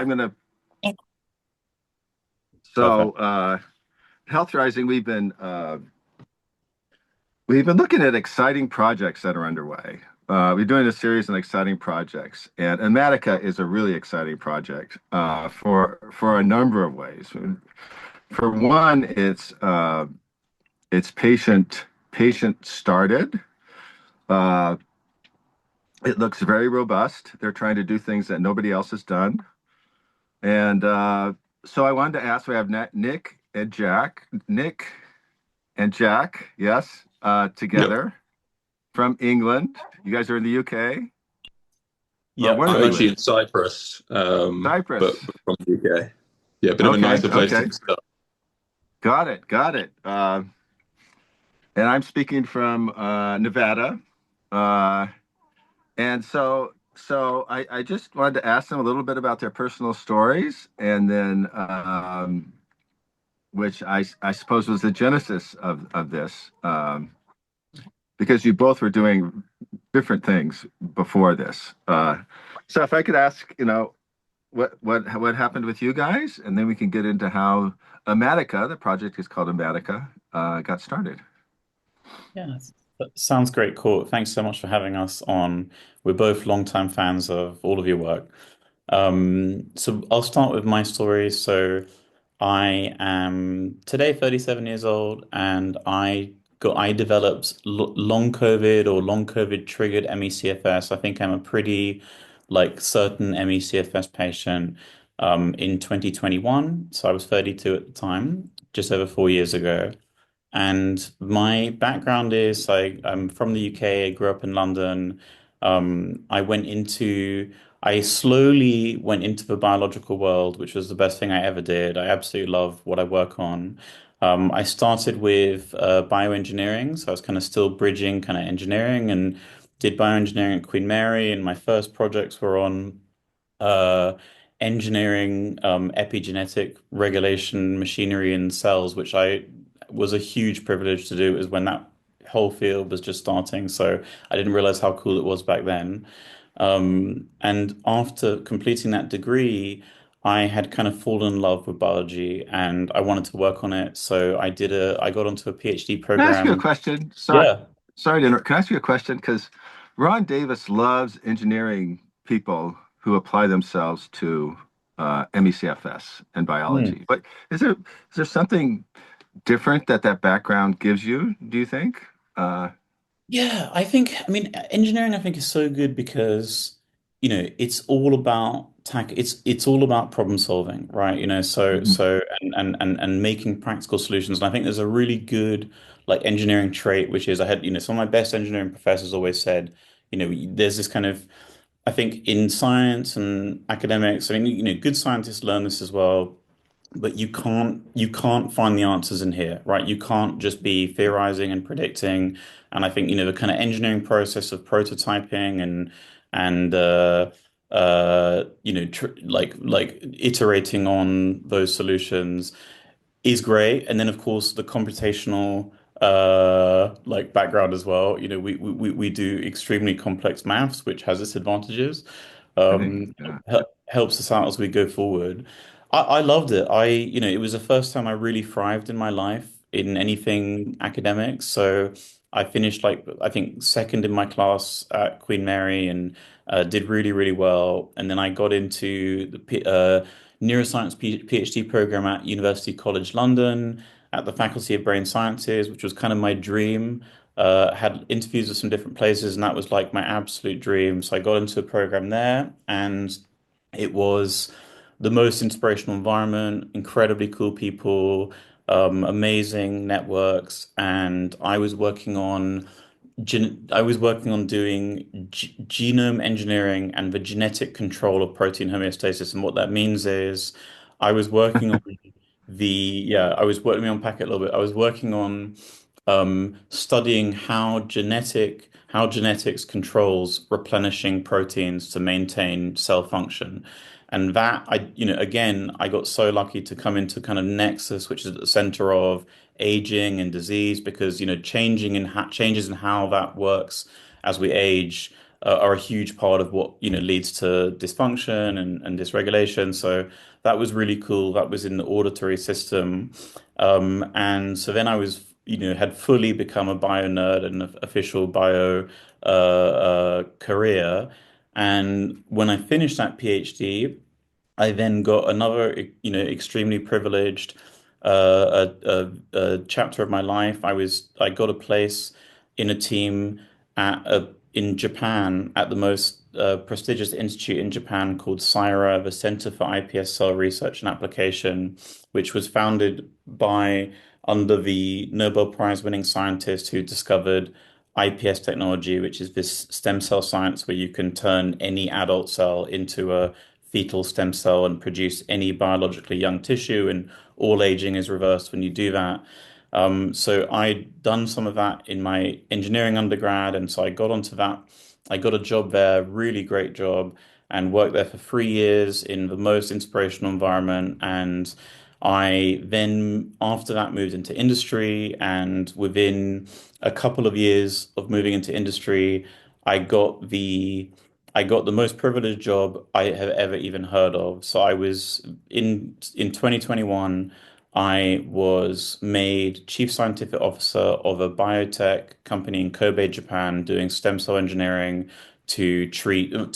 I'm gonna. So, Perfect. Health Rising, we've been looking at exciting projects that are underway. We're doing a series on exciting projects, and Amatica is a really exciting project for a number of ways. For one, it's patient started. Uh, it looks very robust. They're trying to do things that nobody else has done. And so I wanted to ask, we have Nick and Jack, yes, Yep. together from England. You guys are in the UK, or Yep. where I'm do you actually live? in Cyprus, Cyprus. but from the UK. Yeah, a bit of a Okay, nicer place okay. to start. Got it, got it. And I'm speaking from Nevada. Uh, and so I just wanted to ask them a little bit about their personal stories, and then which I suppose was the genesis of this, because you both were doing different things before this. So if I could ask, what happened with you guys, and then we can get into how Amatica, the project is called Amatica, got started. Yeah, that sounds great. Cool. Thanks so much for having us on. We're both longtime fans of all of your work. So I'll start with my story. So I am today 37 years old, and I developed long COVID or long COVID triggered ME/CFS. I think I'm a pretty certain ME/CFS patient in 2021. So I was 32 at the time, just over 4 years ago. And my background is I'm from the UK. I grew up in London. I slowly went into the biological world, which was the best thing I ever did. I absolutely love what I work on. I started with bioengineering, so I was kind of still bridging kind of engineering and did bioengineering at Queen Mary. And my first projects were on uh, engineering epigenetic regulation machinery in cells, which I was a huge privilege to do. Is when that whole field was just starting, so I didn't realize how cool it was back then. And after completing that degree, I had kind of fallen in love with biology and I wanted to work on it. So I got onto a PhD Can I ask you a program. question? Yeah. Sorry to interrupt. Can I ask you a question? Because Ron Davis loves engineering people who apply themselves to MECFS and biology. But is there something different that that background gives you, do you think? Yeah, I mean, engineering, I think is so good because, it's all about it's all about problem solving, right? Mhm. And making practical solutions. And I think there's a really good engineering trait, which is some of my best engineering professors always said, there's this kind of, I think in science and academics, I mean, good scientists learn this as well, but you can't find the answers in here, right? You can't just be theorizing and predicting. And I think, the kind of engineering process of prototyping and tr like iterating on those solutions is great. And then of course the computational background as well. We do extremely complex maths, which has its advantages. I think, Um, yeah. Helps us out as we go forward. I loved it. It was the first time I really thrived in my life in anything academic. So I finished I think second in my class at Queen Mary and did really, really well. And then I got into the neuroscience PhD program at University College London at the Faculty of Brain Sciences, which was kind of my dream. Had interviews with some different places, and that was like my absolute dream. So I got into a program there, and it was the most inspirational environment, incredibly cool people, amazing networks, and I was working on doing genome engineering and the genetic control of protein homeostasis. And what that means is I was working on let me unpack it a little bit. I was working on studying how genetics controls replenishing proteins to maintain cell function. And that again, I got so lucky to come into kind of Nexus, which is at the center of aging and disease, because changes in how that works as we age are a huge part of what, leads to dysfunction and dysregulation. So that was really cool. That was in the auditory system. And so then I was, had fully become a bio nerd and an official bio career. And when I finished that PhD, I then got another, extremely privileged a chapter of my life. I got a place in a team in Japan at the most prestigious institute in Japan called CIRA, the Center for iPS Cell Research and Application, which was founded by under the Nobel Prize winning scientist who discovered iPS technology, which is this stem cell science where you can turn any adult cell into a fetal stem cell and produce any biologically young tissue, and all aging is reversed when you do that. So I'd done some of that in my engineering undergrad, and so I got onto that. I got a job there, really great job, and worked there for 3 years in the most inspirational environment. And I then, after that, moved into industry, and within a couple of years of moving into industry, I got the I got the most privileged job I have ever even heard of. So I was in 2021, I was made Chief Scientific Officer of a biotech company in Kobe, Japan, doing stem cell engineering to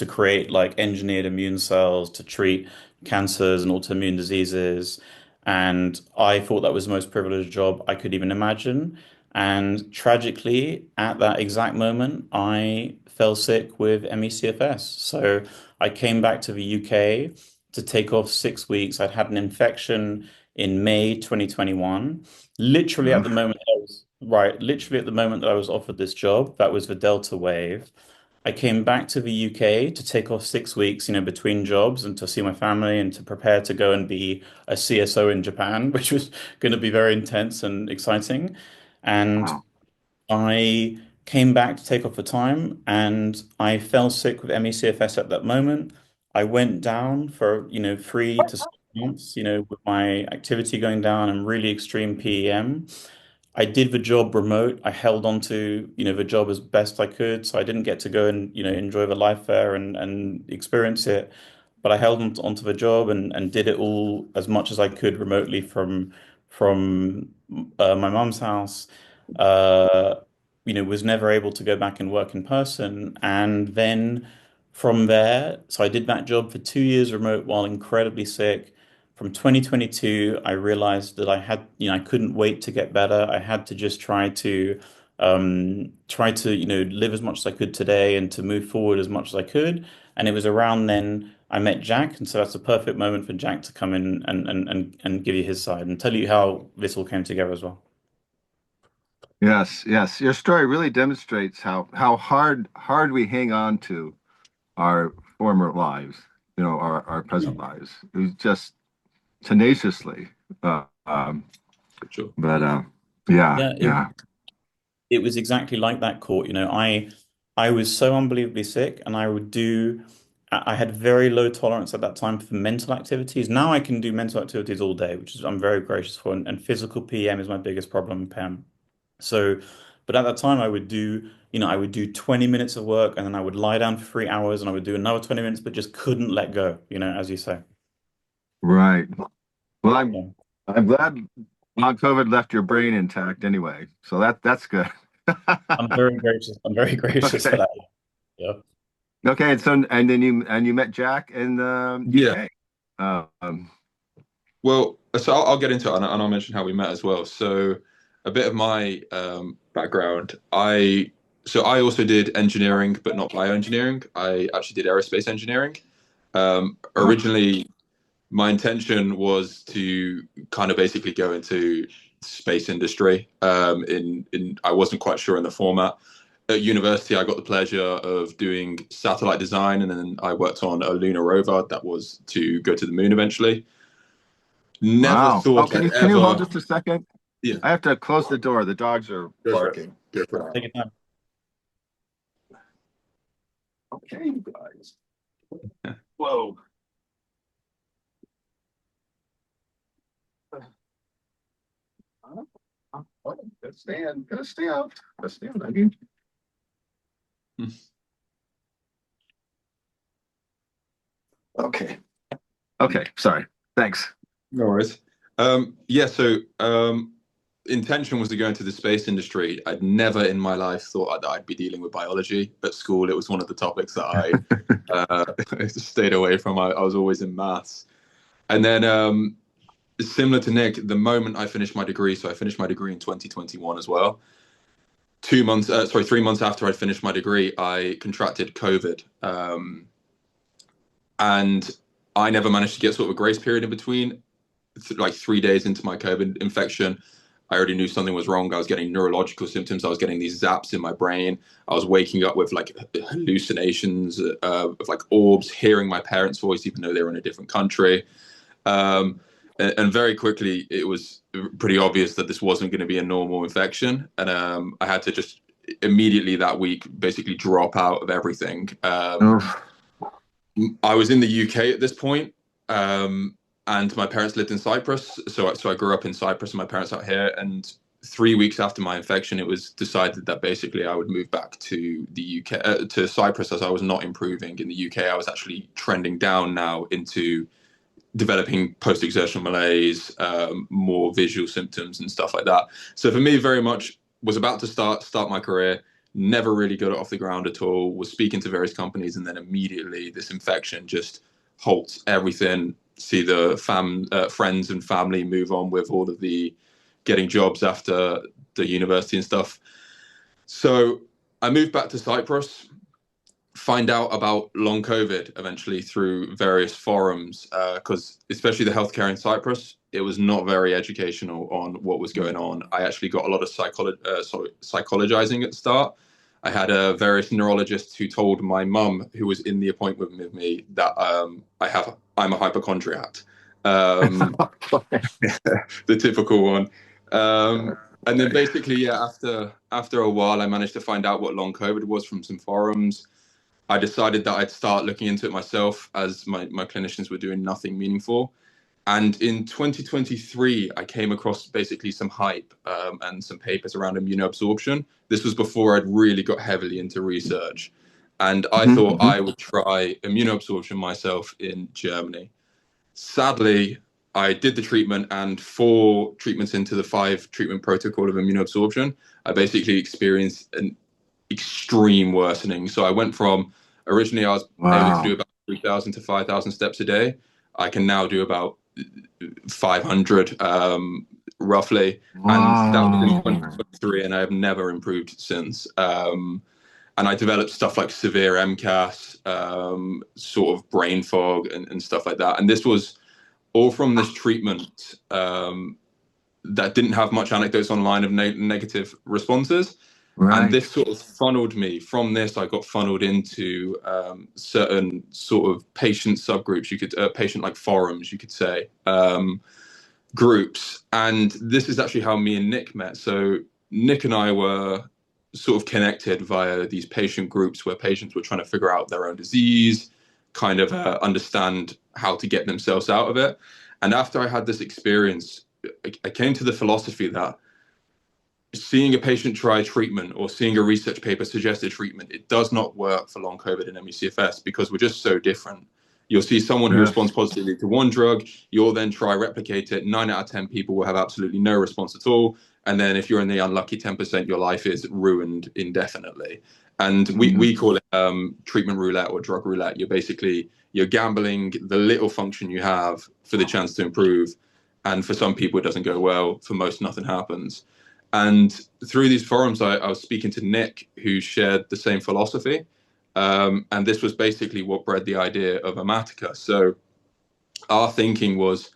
create like engineered immune cells to treat cancers and autoimmune diseases. And I thought that was the most privileged job I could even imagine. And tragically, at that exact moment, I fell sick with ME/CFS. So I came back to the UK to take off 6 weeks. I'd had an infection in May 2021. Literally at the Ugh. moment that I was right, literally at the moment that I was offered this job, that was the Delta wave. I came back to the UK to take off 6 weeks, between jobs and to see my family and to prepare to go and be a CSO in Japan, which was going to be very intense and exciting. And Wow. I came back to take off the time and I fell sick with ME/CFS at that moment. I went down for, 3 to 6 months, with my activity going down and really extreme PEM. I did the job remote. I held on to, the job as best I could. So I didn't get to go and, enjoy the life there and experience it. But I held onto the job and did it all as much as I could remotely from my mum's house. Uh, was never able to go back and work in person. And then from there, so I did that job for 2 years remote while incredibly sick. From 2022, I realized that I couldn't wait to get better. I had to just try to, live as much as I could today and to move forward as much as I could. And it was around then I met Jack, and so that's a perfect moment for Jack to come in and give you his side and tell you how this all came together as well. Yes, yes. Your story really demonstrates how hard we hang on to our former lives, our present lives. It was just tenaciously. Uh, um, For sure. but yeah, Yeah, yeah. it was exactly like that court. I was so unbelievably sick, and I had very low tolerance at that time for mental activities. Now I can do mental activities all day, which is I'm very gracious for, and physical PM is my biggest problem, Pam. So, but at that time I would do 20 minutes of work, and then I would lie down for 3 hours, and I would do another 20 minutes, but just couldn't let go, as you say. Right. Well, Yeah. I'm glad long COVID left your brain intact anyway. So that's good. I'm very gracious. I'm very gracious for Okay. that. Yeah. Okay. And then you met Jack in the Yeah. UK. Um, Well, so I'll get into it and I'll mention how we met as well. So, a bit of my background. I also did engineering, but not bioengineering. I actually did aerospace engineering. oh, Originally, my intention was to kind of basically go into space industry. In I wasn't quite sure in the format. At university, I got the pleasure of doing satellite design, and then I worked on a lunar rover that was to go to the moon eventually. Never wow. Oh, thought can I'd you hold ever. just a second? Yeah, I have to close the door. The dogs are go for it. barking. Go for it. Take your time. Okay, you guys. Whoa. Gotta stand. Gotta stay out. Gotta stand. I mean, Okay. Okay. Sorry. Thanks. No worries. Yeah, so intention was to go into the space industry. I'd never in my life thought that I'd be dealing with biology. At school, it was one of the topics that I stayed away from. I was always in maths. And then, similar to Nick, the moment I finished my degree, so I finished my degree in 2021 as well. 3 months after I'd finished my degree, I contracted COVID. And I never managed to get sort of a grace period in between. Like 3 days into my COVID infection, I already knew something was wrong. I was getting neurological symptoms. I was getting these zaps in my brain. I was waking up with like hallucinations of like orbs, hearing my parents' voice, even though they were in a different country. And very quickly, it was pretty obvious that this wasn't going to be a normal infection. And I had to just immediately that week basically drop out of everything. Oof. I was in the UK at this point, and my parents lived in Cyprus. So I grew up in Cyprus and my parents out here. And 3 weeks after my infection, it was decided that basically I would move back to the UK, to Cyprus, as I was not improving in the UK. I was actually trending down now into developing post-exertional malaise, more visual symptoms and stuff like that. So for me, very much was about to start my career, never really got it off the ground at all, was speaking to various companies, and then immediately this infection just halts everything. See the friends and family move on with all of the getting jobs after the university and stuff. So I moved back to Cyprus, find out about long COVID eventually through various forums, because especially the healthcare in Cyprus, it was not very educational on what was going on. I actually got a lot of psychologizing at the start. I had various neurologists who told my mum, who was in the appointment with me, that I'm a hypochondriac, the typical one. And then basically, yeah, after a while, I managed to find out what long COVID was from some forums. I decided that I'd start looking into it myself, as my clinicians were doing nothing meaningful. And in 2023, I came across basically some hype and some papers around immunoabsorption. This was before I'd really got heavily into research. And I thought I would try immunoabsorption myself in Germany. Sadly, I did the treatment, and 4 treatments into the 5 treatment protocol of immunoabsorption, I basically experienced an extreme worsening. So I went from originally I was able to do about 3,000 to 5,000 steps a day. I can now do about 500 roughly. And that was in 2023, and I have never improved since. And I developed stuff like severe MCAS, sort of brain fog and stuff like that. And this was all from this treatment that didn't have much anecdotes online of negative responses. Right. And this sort of funneled me. From this, I got funneled into certain sort of patient subgroups, patient like forums, you could say, groups. And this is actually how me and Nick met. So Nick and I were sort of connected via these patient groups where patients were trying to figure out their own disease, kind of understand how to get themselves out of it. And after I had this experience, I came to the philosophy that seeing a patient try treatment or seeing a research paper suggest a treatment, it does not work for long COVID and ME/CFS because we're just so different. You'll see someone who responds positively to one drug, you'll then try replicate it. 9 out of 10 people will have absolutely no response at all. And then if you're in the unlucky 10%, your life is ruined indefinitely. And we call it treatment roulette or drug roulette. You're gambling the little function you have for the chance to improve. And for some people, it doesn't go well. For most, nothing happens. And through these forums, I was speaking to Nick, who shared the same philosophy. And this was basically what bred the idea of Amatica. So our thinking was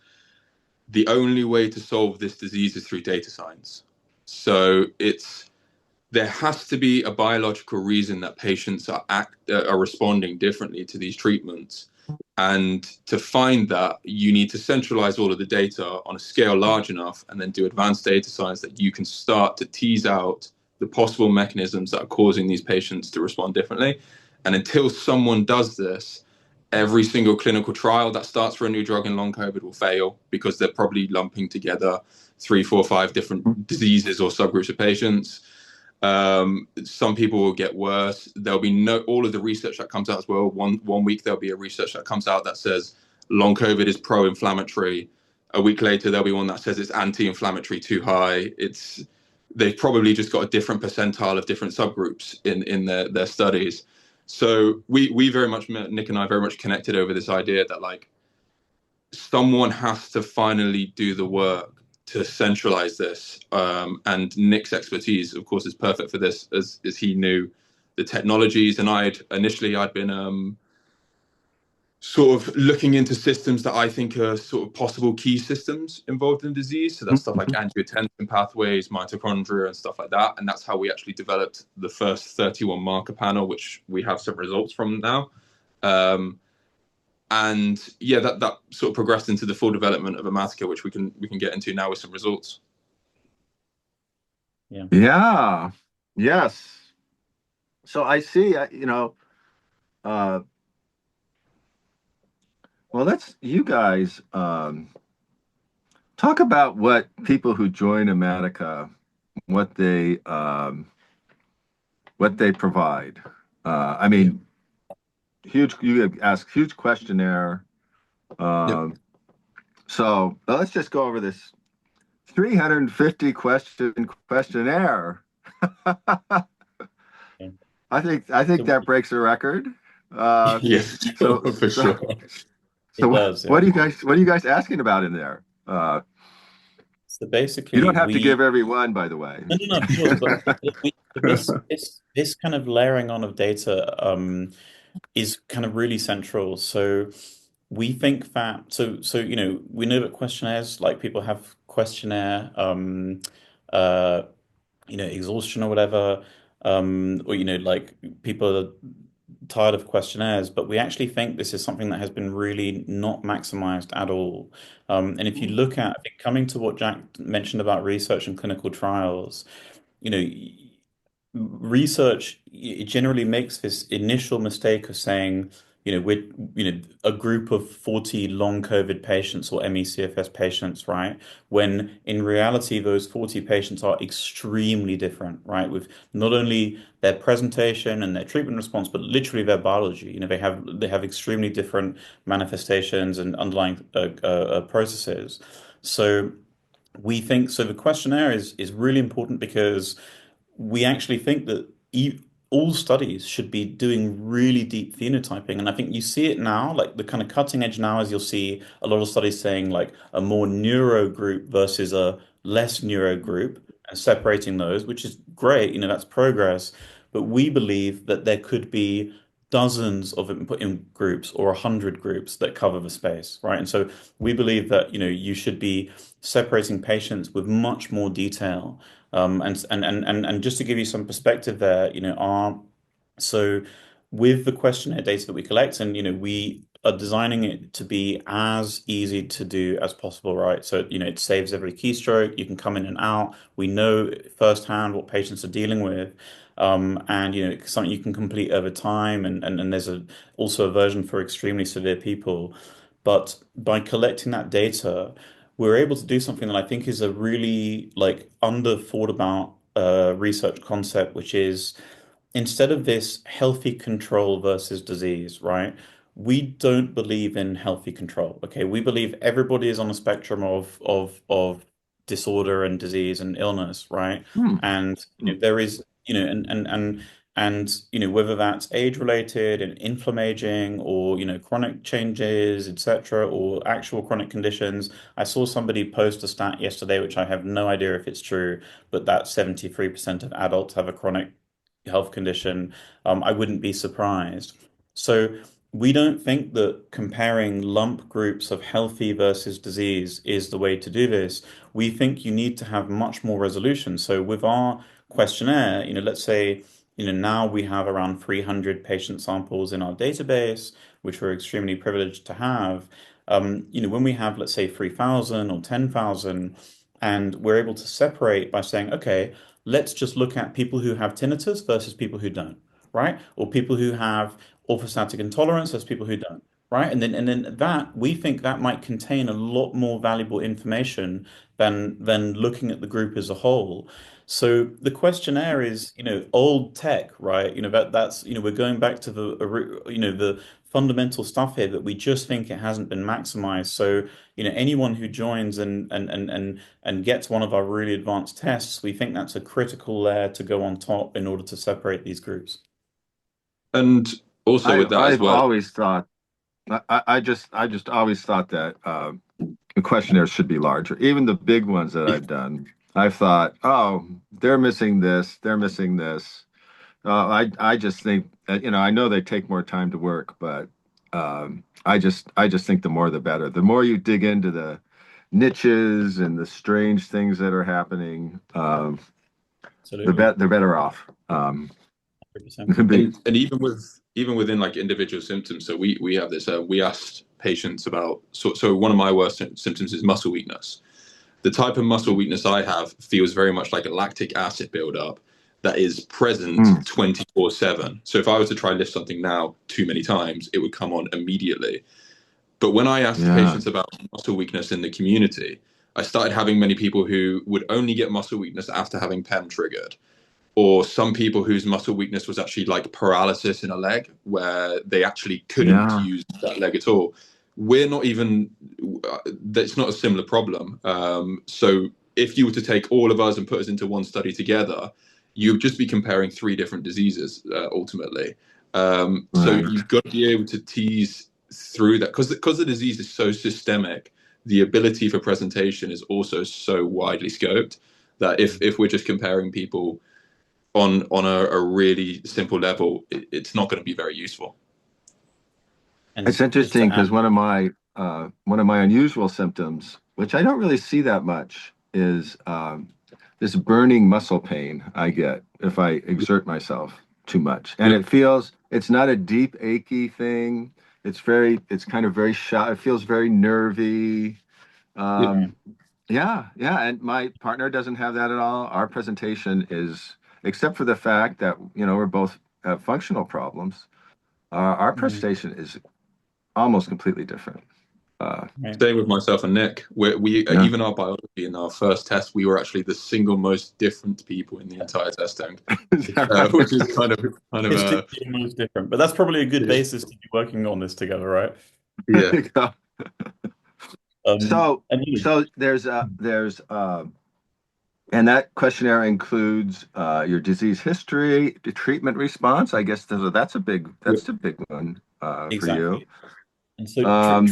the only way to solve this disease is through data science. So there has to be a biological reason that patients are responding differently to these treatments. And to find that, you need to centralize all of the data on a scale large enough and then do advanced data science that you can start to tease out the possible mechanisms that are causing these patients to respond differently. And until someone does this, every single clinical trial that starts for a new drug in long COVID will fail because they're probably lumping together 3, 4, 5 different diseases or subgroups of patients. Some people will get worse. There'll be no all of the research that comes out as well. One week there'll be a research that comes out that says long COVID is pro-inflammatory. A week later there'll be one that says it's anti-inflammatory too high. It's they've probably just got a different percentile of different subgroups in their studies. So we very much, Nick and I very much connected over this idea that like someone has to finally do the work to centralize this. And Nick's expertise, of course, is perfect for this, as he knew the technologies. And I'd been sort of looking into systems that I think are sort of possible key systems involved in disease. So that's stuff like angiotensin pathways, mitochondria, and stuff like that. And that's how we actually developed the first 31 marker panel, which we have some results from now. And yeah, that sort of progressed into the full development of Amatica, which we can get into now with some results. Yeah. Yeah. Yes. So I see, well, let's you guys talk about what people who join Amatica, what they provide. I mean, huge. You ask huge questionnaire. Yep. So let's just go over this 350 question questionnaire. Okay. I think So that breaks a record. Yes, So for so sure. it so does, what yeah. are you guys asking about in there? So You basically, don't have to give we every one, by the way. no, no, no, of course, but this kind of layering on of data is kind of really central. So we think that we know that questionnaires, like people have questionnaire uh exhaustion or whatever, or like people are tired of questionnaires, but we actually think this is something that has been really not maximized at all. And if you look at, I think, coming to what Jack mentioned about research and clinical trials, you know, research it generally makes this initial mistake of saying, we're, a group of 40 long COVID patients or ME/CFS patients, right? When in reality, those 40 patients are extremely different, right? With not only their presentation and their treatment response, but literally their biology. They have extremely different manifestations and underlying processes. So we think so. The questionnaire is really important because we actually think that all studies should be doing really deep phenotyping. And I think you see it now, like the kind of cutting edge now is you'll see a lot of studies saying like a more neuro group versus a less neuro group and separating those, which is great, that's progress. But we believe that there could be dozens of input in groups or 100 groups that cover the space, right? And so we believe that, you should be separating patients with much more detail. And just to give you some perspective there, so with the questionnaire data that we collect, and we are designing it to be as easy to do as possible, right? So it saves every keystroke. You can come in and out. We know firsthand what patients are dealing with, and it's something you can complete over time. And there's also a version for extremely severe people. But by collecting that data, we're able to do something that I think is a really like under thought about research concept, which is instead of this healthy control versus disease, right? We don't believe in healthy control. Okay, we believe everybody is on a spectrum of disorder and disease and illness, right? Hmm. And there is whether that's age related and inflammaging or chronic changes, etc., or actual chronic conditions. I saw somebody post a stat yesterday, which I have no idea if it's true, but that 73% of adults have a chronic health condition. I wouldn't be surprised. So we don't think that comparing lump groups of healthy versus disease is the way to do this. We think you need to have much more resolution. So with our questionnaire, let's say, now we have around 300 patient samples in our database, which we're extremely privileged to have. When we have, let's say, 3,000 or 10,000, and we're able to separate by saying, okay, let's just look at people who have tinnitus versus people who don't, right? Or people who have orthostatic intolerance versus people who don't. right? And then that we think that might contain a lot more valuable information than looking at the group as a whole. So the questionnaire is, old tech, right? That's, we're going back to the fundamental stuff here that we just think it hasn't been maximized. So, anyone who joins and gets one of our really advanced tests, we think that's a critical layer to go on top in order to separate these groups. And also with that as I've well, always thought I just always thought that the questionnaires should be larger. Even the big ones that I've done, I've thought, oh, they're missing this, they're missing this. I just think I know they take more time to work, but I just think the more the better. The more you dig into the niches and the strange things that are happening, Absolutely. they're better off. 100%. and even within like individual symptoms. So we have this. We asked patients about. So one of my worst symptoms is muscle weakness. The type of muscle weakness I have feels very much like a lactic acid buildup that is present Mm, 24/7. So if I was to try lift something now too many times, it would come on immediately. But when I asked yeah, patients about muscle weakness in the community, I started having many people who would only get muscle weakness after having PEM triggered, or some people whose muscle weakness was actually like paralysis in a leg where they actually couldn't yeah, use that leg at all. We're not even, that's not a similar problem. So if you were to take all of us and put us into one study together, you'd just be comparing three different diseases ultimately. So right. you've got to be able to tease through that because the disease is so systemic. The ability for presentation is also so widely scoped that if we're just comparing people on a really simple level, it's not going to be very useful. It's And just interesting to add, because one of my unusual symptoms, which I don't really see that much, is this burning muscle pain I get if I exert myself too much. And Yeah, it's not a deep achy thing. It's kind of very shy. It feels very nervy. yeah. right. Um, yeah, yeah. And my partner doesn't have that at all. Our presentation is, except for the fact that, we're both have functional problems, our Mhm. presentation is almost completely different. Uh, Right. Same with myself and Nick. We yeah, even our biology in our first test, we were actually the single most different people in the entire testing, is that which is right? kind of a Distinctly almost different, but that's probably a good yeah, basis to be working on this together, right? There yeah. you go. So, And so and that questionnaire includes your disease history, the treatment response. I guess that's a big one for you. exactly. And so Um,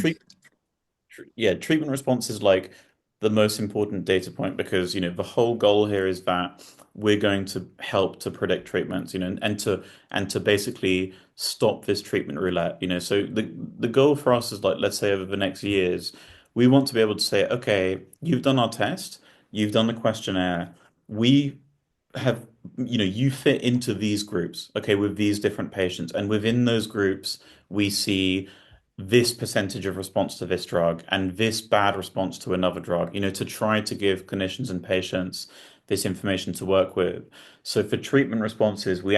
yeah, treatment response is like the most important data point because, the whole goal here is that we're going to help to predict treatments, and to basically stop this treatment roulette, So the goal for us is like, let's say over the next years, we want to be able to say, okay, you've done our test, you've done the questionnaire, we have, you fit into these groups, okay, with these different patients, and within those groups, we see this percentage of response to this drug and this bad response to another drug, to try to give clinicians and patients this information to work with. So for treatment responses, we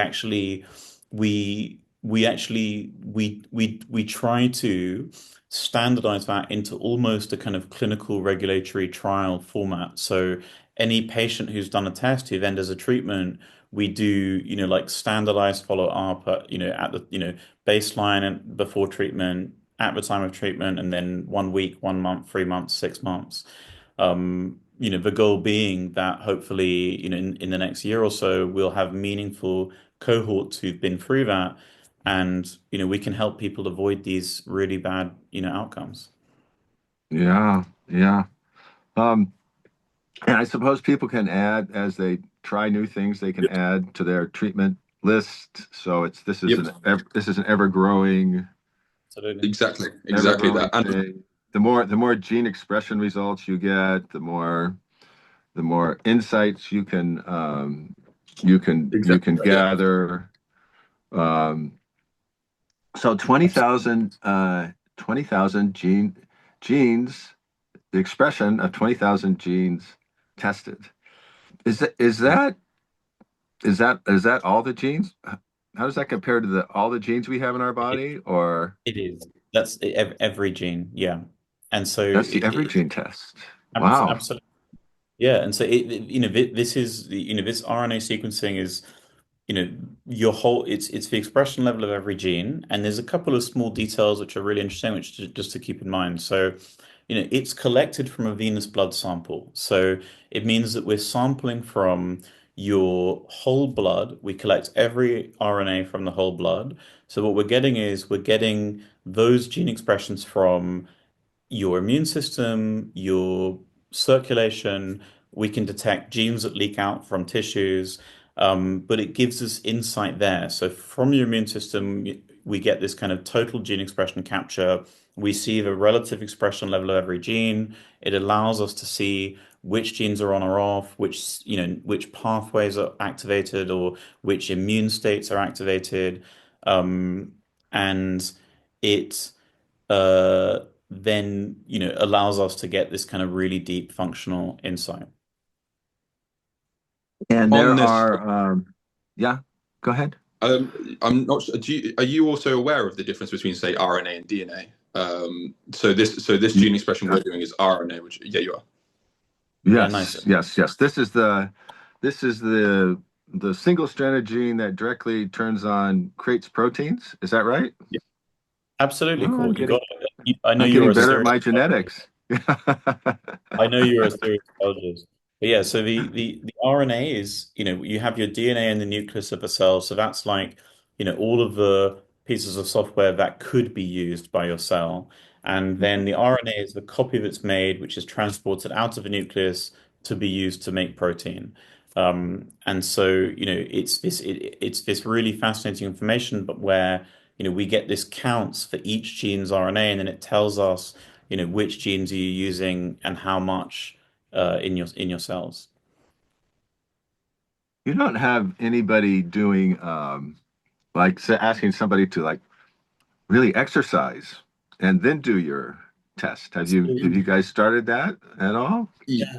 try to standardize that into almost a kind of clinical regulatory trial format. So any patient who's done a test who then does a treatment, we do, like standardized follow up, at the, baseline and before treatment, at the time of treatment, and then 1 week, 1 month, 3 months, 6 months. The goal being that hopefully, in the next year or so, we'll have meaningful cohorts who've been through that, and we can help people avoid these really bad, outcomes. yeah, yeah. Um, and I suppose people can add as they try new things, they can add to their treatment list. So Yep, this is an ever growing. Absolutely. exactly Ever-growing that. And thing. The more gene expression results you get, the more insights you can exactly, yeah. gather. Um, so 20,000 genes, the expression of 20,000 genes tested. Is that all the genes? How does that compare to all the genes we have in our body? Or It is. every gene, yeah. And so That's the every gene test. Wow. absolutely, yeah. And so this is this RNA sequencing is your whole it's the expression level of every gene, and there's a couple of small details which are really interesting, which just to keep in mind. So it's collected from a venous blood sample, so it means that we're sampling from your whole blood. We collect every RNA from the whole blood. So what we're getting is we're getting those gene expressions from your immune system, your circulation. We can detect genes that leak out from tissues, but it gives us insight there. So from your immune system, we get this kind of total gene expression capture. We see the relative expression level of every gene. It allows us to see which genes are on or off, which pathways are activated or which immune states are activated. And it then allows us to get this kind of really deep functional insight. And On there this, are, yeah, go ahead. I'm not sure. Are you also aware of the difference between, say, RNA and DNA? So this gene expression we're doing is RNA, which yeah, you are. Yeah, nice. Yes, yes, yes. This is the single-stranded gene that directly turns on creates proteins. Is that right? Yeah, absolutely Oh, cool. You got it. I know I'm you're getting a better at serious my genetics. I know you're a serious biologist. But yeah, so the RNA is, you have your DNA in the nucleus of a cell. So that's like, all of the pieces of software that could be used by your cell. And then the RNA is the copy that's made, which is transported out of the nucleus to be used to make protein. And so, it's this really fascinating information, but where, we get this counts for each gene's RNA, and then it tells us which genes are you using and how much in your cells. You don't have anybody doing like asking somebody to like really exercise and then do your test. Have you guys started that at all? Yeah.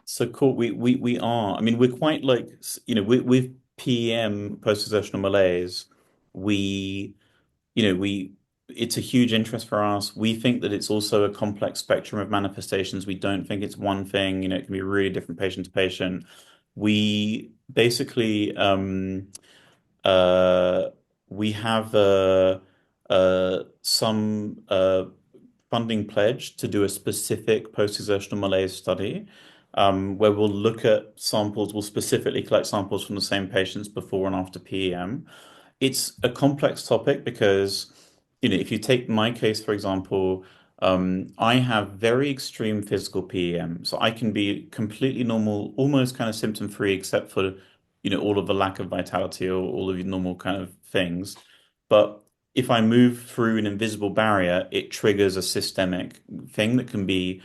So cool. We are. I mean, we're quite like with PEM post-exertional malaise. We we it's a huge interest for us. We think that it's also a complex spectrum of manifestations. We don't think it's one thing. It can be really different patient to patient. We basically Uh, we have some funding pledge to do a specific post-exertional malaise study, where we'll look at samples, we'll specifically collect samples from the same patients before and after PEM. It's a complex topic because, if you take my case, for example, I have very extreme physical PEM. So I can be completely normal, almost kind of symptom free, except for, all of the lack of vitality or all of the normal kind of things. But if I move through an invisible barrier, it triggers a systemic thing that can be,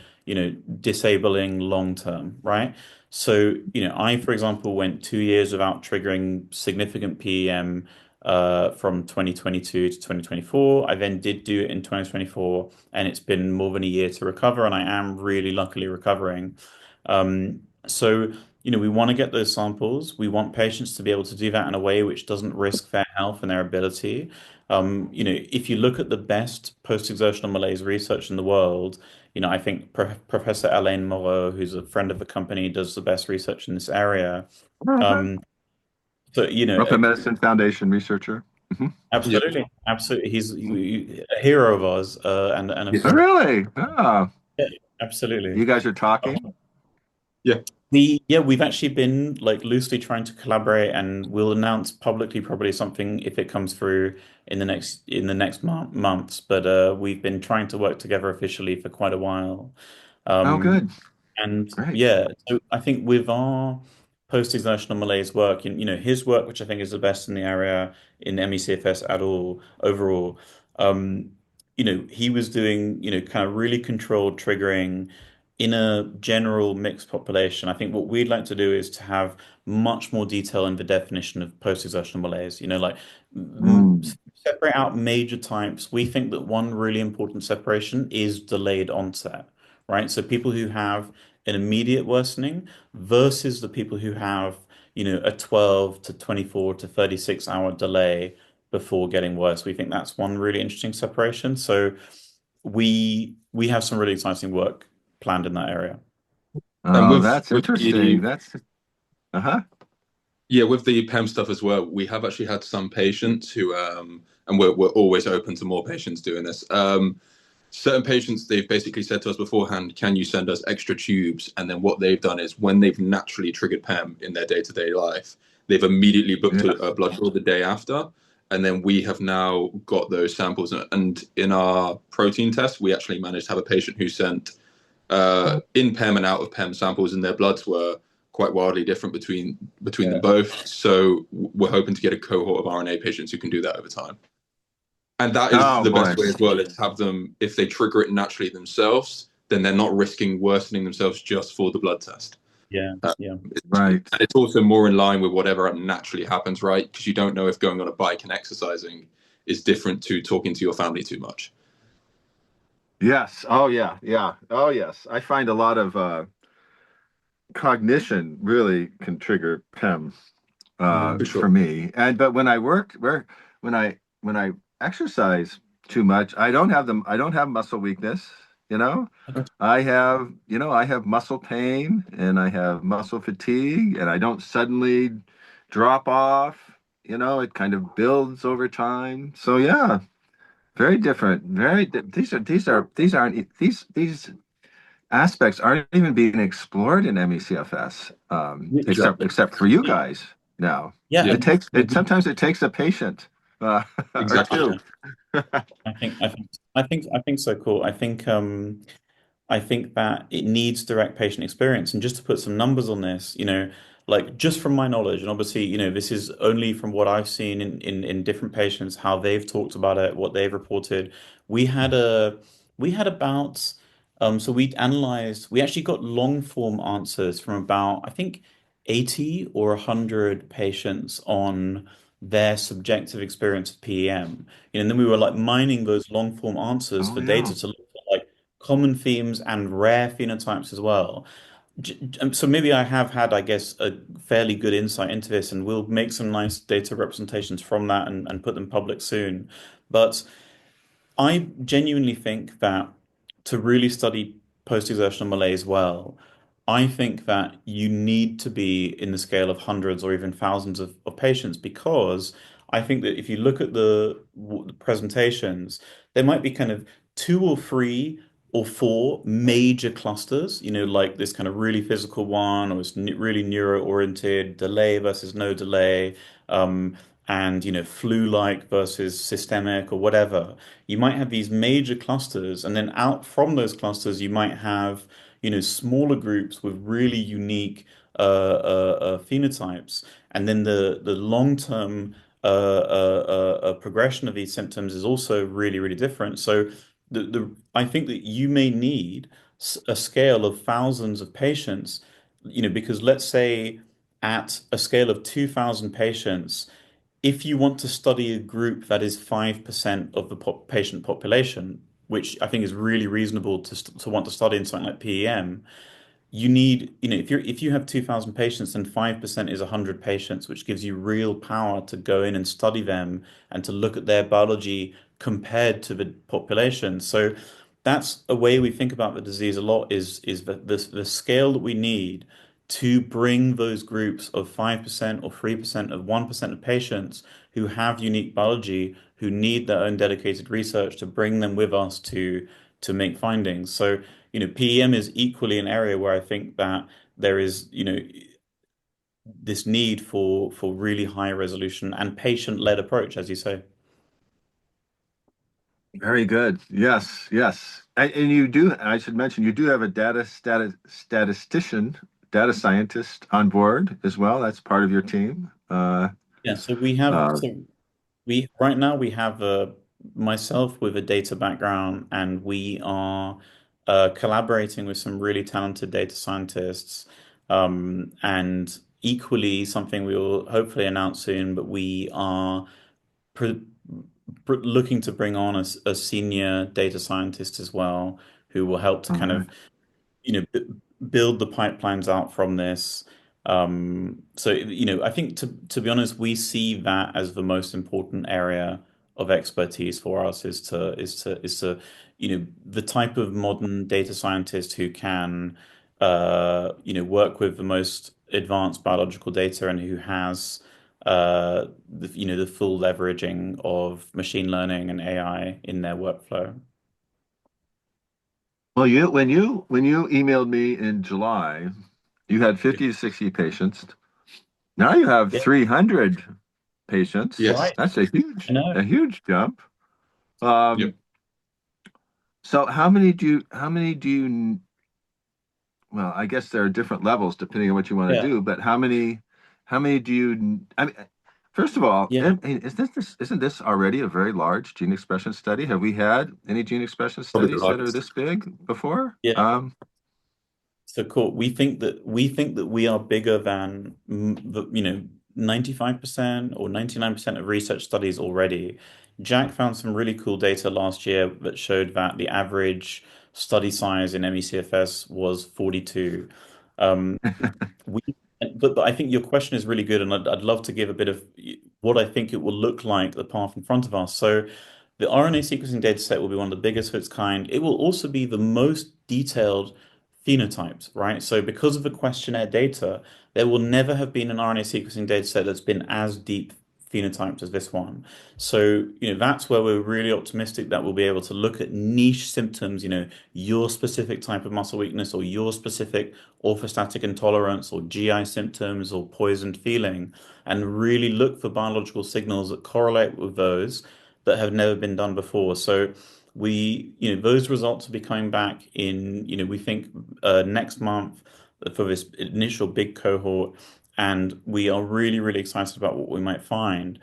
disabling long term, right? So, I, for example, went 2 years without triggering significant PEM from 2022 to 2024. I then did do it in 2024, and it's been more than a year to recover, and I am really luckily recovering. So, we want to get those samples. We want patients to be able to do that in a way which doesn't risk their health and their ability. If you look at the best post-exertional malaise research in the world, I think Professor Alain Moreau, who's a friend of the company, does the best research in this area. Mhm. Um, so, Rumpin Medicine Foundation researcher. Mhm. Yeah. absolutely, absolutely. He's a hero of ours, and a Yeah, friend. really? Ah, Yeah, absolutely. you guys are talking? Yeah. We've actually been like loosely trying to collaborate, and we'll announce publicly probably something if it comes through in the next months. But we've been trying to work together officially for quite a while. Oh, Um, good. And Great. yeah, so I think with our post-exertional malaise work, and his work, which I think is the best in the area in ME/CFS at all overall, um, he was doing, kind of really controlled triggering in a general mixed population. I think what we'd like to do is to have much more detail in the definition of post-exertional malaise. Like Mm. separate out major types. We think that one really important separation is delayed onset, right? So people who have an immediate worsening versus the people who have, a 12 to 24 to 36 hour delay before getting worse. We think that's one really interesting separation. So we have some really exciting work planned in that area. And Oh, that's with interesting. the That's uh-huh. yeah, with the PEM stuff as well, we have actually had some patients who and we're always open to more patients doing this. Certain patients, they've basically said to us beforehand, can you send us extra tubes? And then what they've done is when they've naturally triggered PEM in their day-to-day life, they've immediately booked a Yes. blood draw the day after. And then we have now got those samples. And in our protein test, we actually managed to have a patient who sent in PEM and out of PEM samples, and their bloods were quite wildly different between them Yeah. both. So we're hoping to get a cohort of RNA patients who can do that over time. And that is Oh the boy. best way as well, is to have them, if they trigger it naturally themselves, then they're not risking worsening themselves just for the blood test. Yeah, Uh, yeah. Right. and it's also more in line with whatever naturally happens, right? Because you don't know if going on a bike and exercising is different to talking to your family too much. Yes. Oh yeah. Yeah. Oh yes. I find a lot of cognition really can trigger PEM Mm. For for sure. me. And but when I exercise too much, I don't have muscle weakness, you know. I have muscle pain and I have muscle fatigue and I don't suddenly drop off, it kind of builds over time. So yeah, very different. These aren't these aspects aren't even being explored in MECFS, Exactly. except for you guys now. Yeah, Yeah, It and takes it sometimes it takes a patient or exactly. two. I think so cool. I think that it needs direct patient experience. And just to put some numbers on this, like just from my knowledge, and obviously, this is only from what I've seen in different patients, how they've talked about it, what they've reported. We had a we had about so we actually got long form answers from about, I think, 80 or 100 patients on their subjective experience of PEM. And then we were like mining those long form answers Oh for data yeah. to look at like common themes and rare phenotypes as well. So maybe I have had, I guess, a fairly good insight into this, and we'll make some nice data representations from that and put them public soon. But I genuinely think that to really study post-exertional malaise well, I think that you need to be in the scale of hundreds or even thousands of patients, because I think that if you look at the presentations, there might be kind of two or three or four major clusters, like this kind of really physical one, or it's really neuro-oriented, delay versus no delay, um, and flu-like versus systemic or whatever. You might have these major clusters, and then out from those clusters, you might have, smaller groups with really unique phenotypes. And then the long-term progression of these symptoms is also really, really different. So I think that you may need a scale of thousands of patients, because let's say at a scale of 2,000 patients, if you want to study a group that is 5% of the patient population, which I think is really reasonable to want to study in something like PEM, you need, if you have 2,000 patients, then 5% is 100 patients, which gives you real power to go in and study them and to look at their biology compared to the population. So that's a way we think about the disease a lot, is the scale that we need to bring those groups of 5% or 3% of 1% of patients who have unique biology, who need their own dedicated research, to bring them with us to make findings. So PEM is equally an area where I think that there is, this need for really high resolution and patient-led approach, as you say. Very good. Yes, yes. And you do, I should mention, you do have a statistician, data scientist on board as well. That's part of your team. Yeah, so we have Uh, so we right now we have myself with a data background, and we are collaborating with some really talented data scientists, and equally something we will hopefully announce soon, but we are pr looking to bring on a senior data scientist as well, who will help to all kind right. of, build the pipelines out from this. So, I think to be honest, we see that as the most important area of expertise for us is to, the type of modern data scientist who can, work with the most advanced biological data and who has, the full leveraging of machine learning and AI in their workflow. Well, when you emailed me in July, you had 50 to 60 patients. Now you have Yeah, 300 patients. Yes. right. That's I know. a huge jump. Yep. Um, so how many do you, well, I guess there are different levels depending on what you want to Yeah, do, but how many do you, I mean, first of all, yeah, isn't this already a very large gene expression study? Have we had any gene expression Probably the studies that are largest. this big before? yeah. So cool. We think that we are bigger than 95% or 99% of research studies already. Jack found some really cool data last year that showed that the average study size in ME/CFS was 42. Um, we, but I think your question is really good, and I'd love to give a bit of what I think it will look like, the path in front of us. So the RNA sequencing data set will be one of the biggest of its kind. It will also be the most detailed phenotypes, right? So because of the questionnaire data, there will never have been an RNA sequencing data set that's been as deep phenotyped as this one. So, that's where we're really optimistic that we'll be able to look at niche symptoms, your specific type of muscle weakness or your specific orthostatic intolerance or GI symptoms or poisoned feeling, and really look for biological signals that correlate with those that have never been done before. So those results will be coming back in, we think next month for this initial big cohort, and we are really, really excited about what we might find.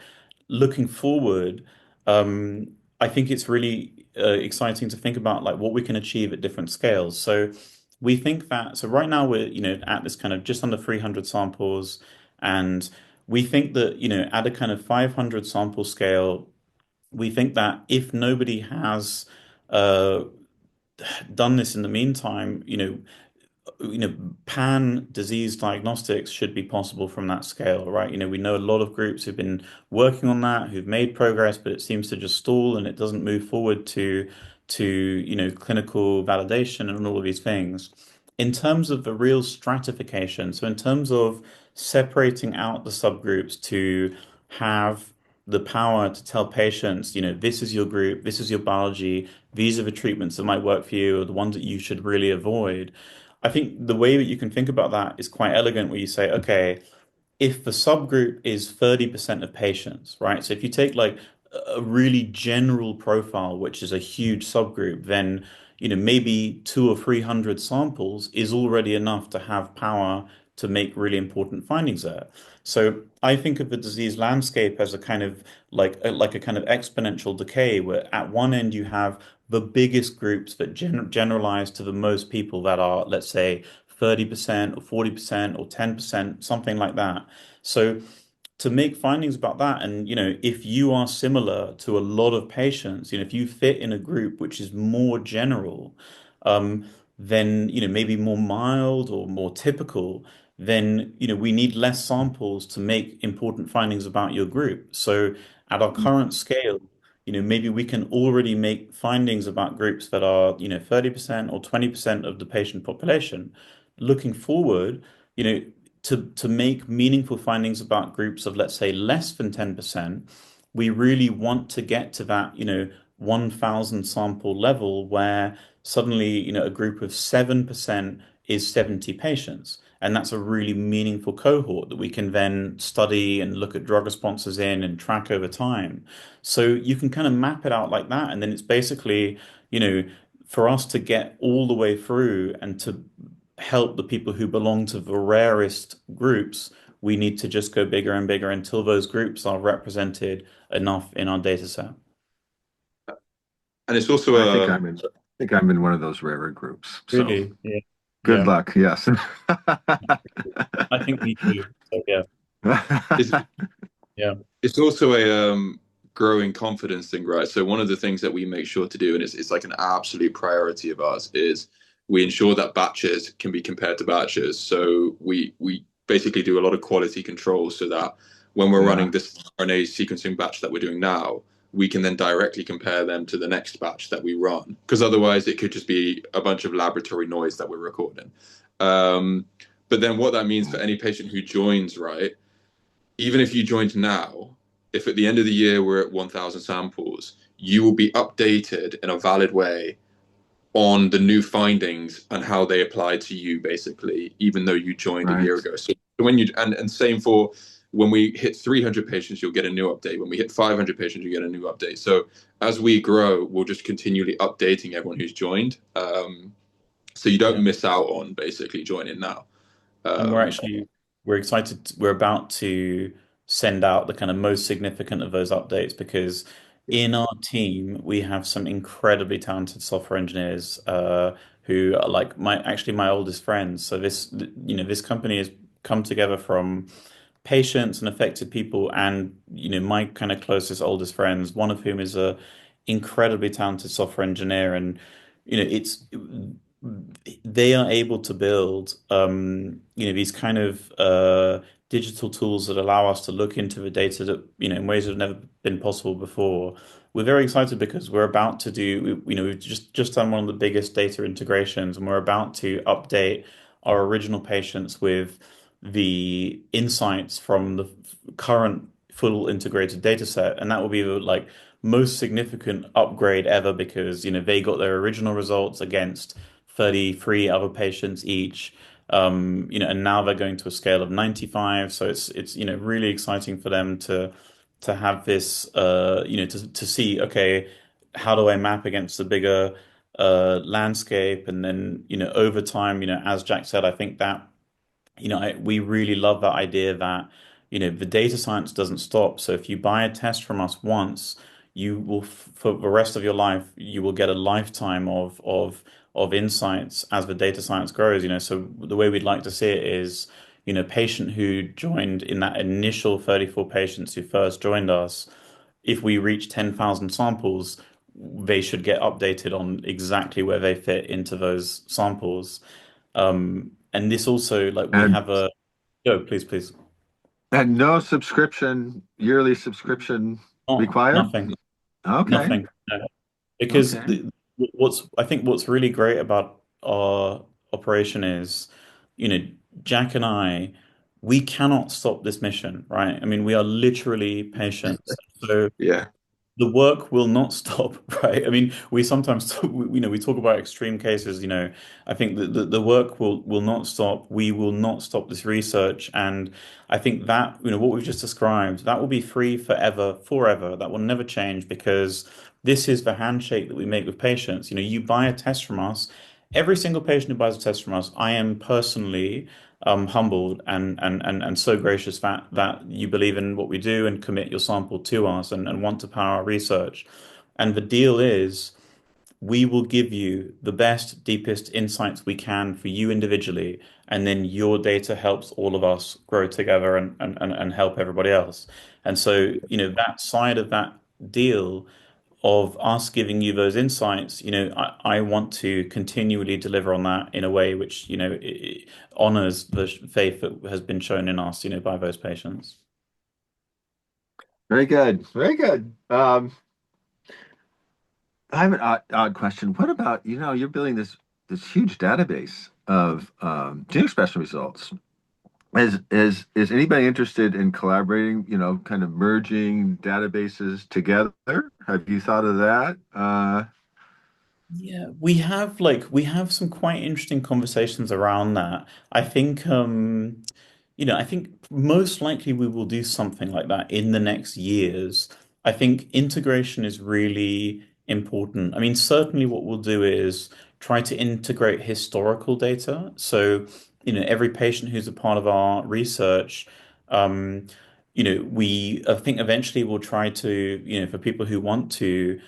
Looking forward, I think it's really exciting to think about like what we can achieve at different scales. So we think that so right now we're at this kind of just under 300 samples, and we think that at a kind of 500 sample scale, we think that if nobody has uh, done this in the meantime, pan disease diagnostics should be possible from that scale, right? We know a lot of groups who've been working on that, who've made progress, but it seems to just stall and it doesn't move forward to clinical validation and all of these things. In terms of the real stratification, so in terms of separating out the subgroups to have the power to tell patients, this is your group, this is your biology, these are the treatments that might work for you, or the ones that you should really avoid. I think the way that you can think about that is quite elegant, where you say, okay, if the subgroup is 30% of patients, right? So if you take like a really general profile, which is a huge subgroup, then maybe 200 or 300 samples is already enough to have power to make really important findings there. So I think of the disease landscape as a kind of like a kind of exponential decay, where at one end you have the biggest groups that generalize to the most people that are, let's say, 30% or 40% or 10%, something like that. So to make findings about that, and if you are similar to a lot of patients, if you fit in a group which is more general, um, then maybe more mild or more typical, then we need less samples to make important findings about your group. So at our current scale, maybe we can already make findings about groups that are 30% or 20% of the patient population. Looking forward, you know to make meaningful findings about groups of, let's say, less than 10%, we really want to get to that, 1,000 sample level where suddenly, a group of 7% is 70 patients. And that's a really meaningful cohort that we can then study and look at drug responses in and track over time. So you can kind of map it out like that. And then it's basically, for us to get all the way through and to help the people who belong to the rarest groups, we need to just go bigger and bigger until those groups are represented enough in our data set. And it's also I think I'm in one of those rarer groups. So Really? Yeah. good Yeah. luck. Yes. I think me too. So yeah. it's Yeah. it's also a growing confidence thing, right? So one of the things that we make sure to do, and it's like an absolute priority of ours, is we ensure that batches can be compared to batches. So we basically do a lot of quality control so that when we're Yeah. running this RNA sequencing batch that we're doing now, we can then directly compare them to the next batch that we run. Because otherwise, it could just be a bunch of laboratory noise that we're recording. But then what that means for any patient who joins, right? Even if you joined now, if at the end of the year we're at 1,000 samples, you will be updated in a valid way on the new findings and how they apply to you, basically, even though you joined a year Right. ago. So when you and same for when we hit 300 patients, you'll get a new update. When we hit 500 patients, you get a new update. So as we grow, we'll just continually updating everyone who's joined, so you don't Yeah. miss out on basically joining now. And we're Um, actually we're excited. We're about to send out the kind of most significant of those updates because in our team we have some incredibly talented software engineers who are like my oldest friends. So this company has come together from patients and affected people, and my kind of closest oldest friends, one of whom is a incredibly talented software engineer, and it's they are able to build these kind of digital tools that allow us to look into the data that in ways that have never been possible before. We're very excited because we're about to we've just done one of the biggest data integrations, and we're about to update our original patients with the insights from the current full integrated data set, and that will be the like most significant upgrade ever because they got their original results against 33 other patients each. And now they're going to a scale of 95. So it's really exciting for them to have this to see, okay, how do I map against the bigger landscape? And then, over time, as Jack said, I think that we really love that idea that, the data science doesn't stop. So if you buy a test from us once, you will, for the rest of your life, you will get a lifetime of insights as the data science grows. So the way we'd like to see it is, patient who joined in that initial 34 patients who first joined us, if we reach 10,000 samples, they should get updated on exactly where they fit into those samples. And this also, like, we And have a, oh, please, please. and no subscription, yearly subscription required? Nothing, Okay. nothing. No. Because Okay. I think what's really great about our operation is, you know, Jack and I, we cannot stop this mission, right? I mean, we are literally patients. So yeah, the work will not stop, right? I mean, we sometimes we talk about extreme cases. I think that the work will not stop. We will not stop this research, and I think that what we've just described, that will be free forever, forever. That will never change because this is the handshake that we make with patients. You buy a test from us. Every single patient who buys a test from us, I am personally humbled and so gracious that you believe in what we do and commit your sample to us and want to power our research. And the deal is we will give you the best, deepest insights we can for you individually, and then your data helps all of us grow together and help everybody else. And so, that side of that deal of us giving you those insights, I want to continually deliver on that in a way which, it honors the faith that has been shown in us, by those patients. Very good. Very good. I have an odd question. What about, you're building this huge database of gene expression results. Is anybody interested in collaborating, kind of merging databases together? Have you thought of that? Yeah, we have some quite interesting conversations around that. I think most likely we will do something like that in the next years. I think integration is really important. I mean, certainly what we'll do is try to integrate historical data. So, every patient who's a part of our research, um, I think eventually we'll try to, for people who want to,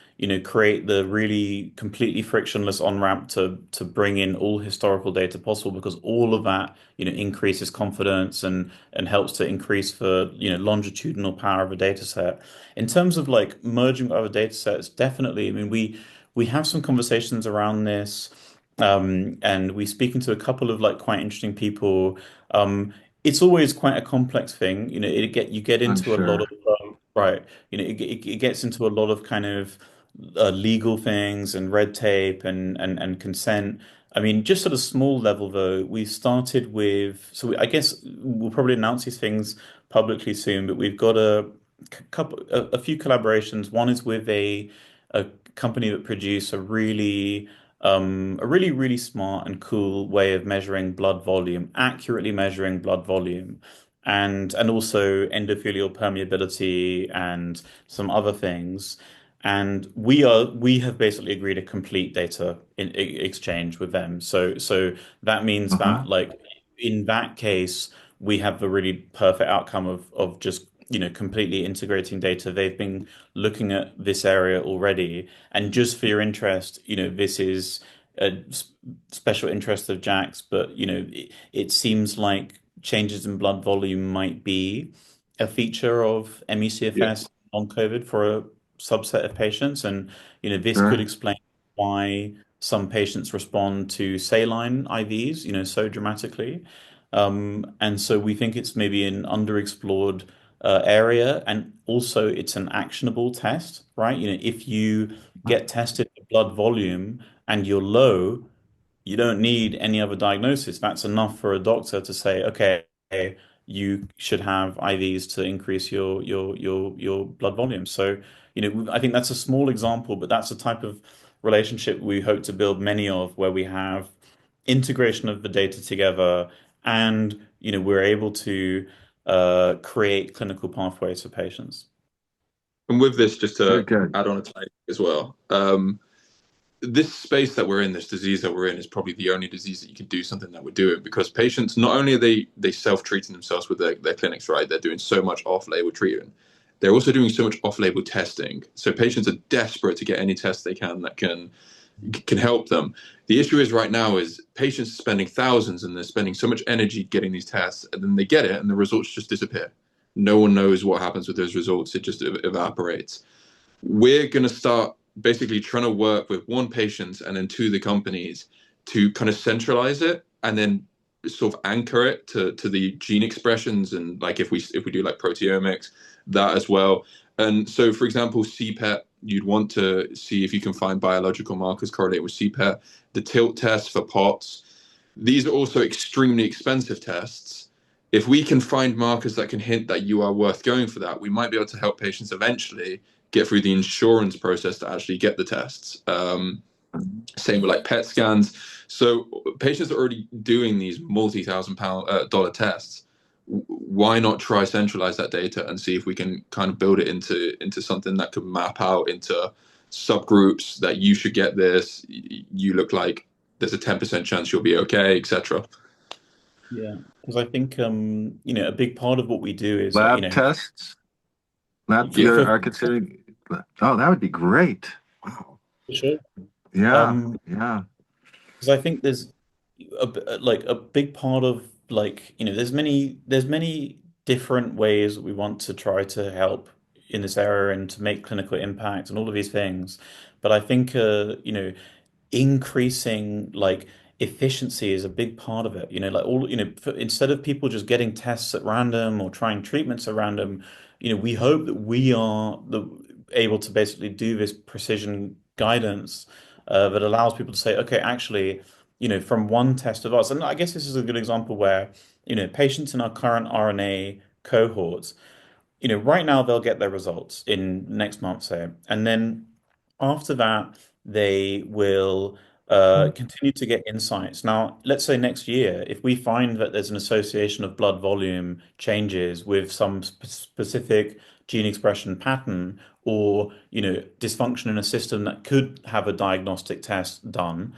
create the really completely frictionless on-ramp to bring in all historical data possible because all of that, increases confidence and helps to increase the, longitudinal power of a data set. In terms of like merging with other data sets, definitely. I mean, we have some conversations around this, and we're speaking to a couple of like quite interesting people. it's always quite a complex thing. You get I'm into a lot of sure. right. It gets into a lot of kind of legal things and red tape and consent. I mean, just at a small level though, we started with I guess we'll probably announce these things publicly soon, but we've got a few collaborations. One is with a company that produce a really smart and cool way of measuring blood volume, accurately measuring blood volume, and also endothelial permeability and some other things. And we have basically agreed a complete data exchange with them. So that means Uh-huh. that like in that case, we have the really perfect outcome of just completely integrating data. They've been looking at this area already, and just for your interest, this is a special interest of Jack's, but it seems like changes in blood volume might be a feature of Yeah. ME/CFS on COVID for a subset of patients, and this could Sure. explain why some patients respond to saline IVs, so dramatically. And so we think it's maybe an underexplored area, and also it's an actionable test, right? If you get tested for blood volume and you're low, you don't need any other diagnosis. That's enough for a doctor to say, okay, you should have IVs to increase your blood volume. So, I think that's a small example, but that's the type of relationship we hope to build many of, where we have integration of the data together, and we're able to create clinical pathways for patients. And with this, just Very to good. add on a tiny as well, this space that we're in, this disease that we're in, is probably the only disease that you can do something that we're doing, because patients, not only are they self-treating themselves with their clinics, right? They're doing so much off-label treatment. They're also doing so much off-label testing. So patients are desperate to get any test they can that can help them. The issue is right now is patients are spending thousands and they're spending so much energy getting these tests, and then they get it and the results just disappear. No one knows what happens with those results. It just evaporates. We're going to start basically trying to work with one patient and then two the companies to kind of centralize it and then sort of anchor it to the gene expressions, and like if we do like proteomics, that as well. And so for example, CPET, you'd want to see if you can find biological markers correlate with CPET. The tilt test for POTS, these are also extremely expensive tests. If we can find markers that can hint that you are worth going for that, we might be able to help patients eventually get through the insurance process to actually get the tests. Same with like PET scans. So patients are already doing these multi-thousand-pound dollar tests. Why not try centralize that data and see if we can kind of build it into something that could map out into subgroups that you should get this. You look like there's a 10% chance you'll be okay, etc. Yeah, because I think a big part of what we do is Lab tests. Lab, Yeah. you for are considering. Oh, that would be great. Wow. sure. Yeah. Um, Yeah. because I think there's like a big part of like there's many different ways we want to try to help in this area and to make clinical impact and all of these things. But I think increasing like efficiency is a big part of it. Like instead of people just getting tests at random or trying treatments at random, we hope that we are able to basically do this precision guidance that allows people to say, okay, actually, from one test of ours, and I guess this is a good example where, patients in our current RNA cohorts, right now they'll get their results in next month, say, and then after that, they will continue to get insights. Now, let's say next year, if we find that there's an association of blood volume changes with some specific gene expression pattern, or dysfunction in a system that could have a diagnostic test done,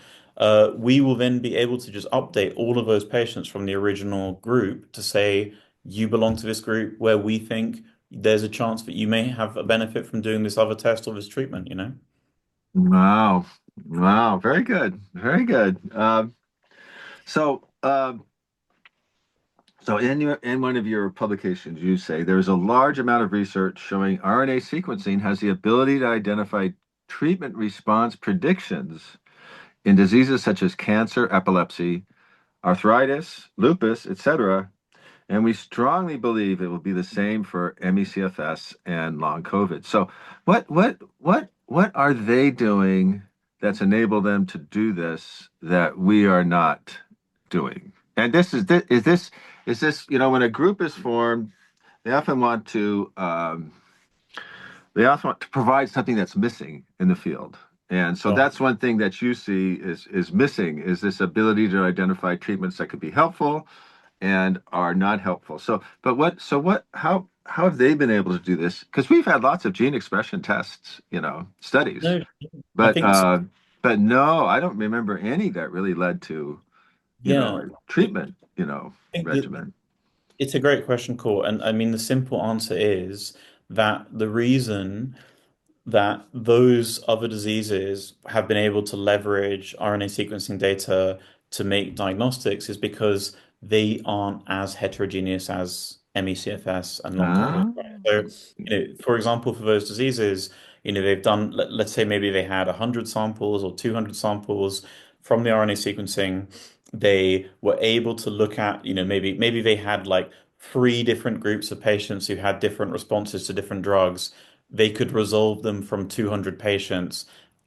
we will then be able to just update all of those patients from the original group to say you belong to this group where we think there's a chance that you may have a benefit from doing this other test or this treatment. Wow. Wow. Very good. Very good. So, in one of your publications, you say there's a large amount of research showing RNA sequencing has the ability to identify treatment response predictions in diseases such as cancer, epilepsy, arthritis, lupus, etc., And we strongly believe it will be the same for ME/CFS and long COVID. So what are they doing that's enabled them to do this that we are not doing? And is this, when a group is formed, they often want to provide something that's missing in the field. And so Sure. that's one thing that you see is missing, is this ability to identify treatments that could be helpful and are not helpful. How have they been able to do this? Because we've had lots of gene expression tests, studies, No, I but think no, I don't remember any that really led to, yeah. a treatment, I think regimen. it's a great question, Cor. And I mean, the simple answer is that the reason that those other diseases have been able to leverage RNA sequencing data to make diagnostics is because they aren't as heterogeneous as ME/CFS and long COVID. Ah, Right? So, for example, for those diseases, they've done, let's say maybe they had 100 samples or 200 samples from the RNA sequencing. They were able to look at, maybe they had like three different groups of patients who had different responses to different drugs. They could resolve them from 200 patients,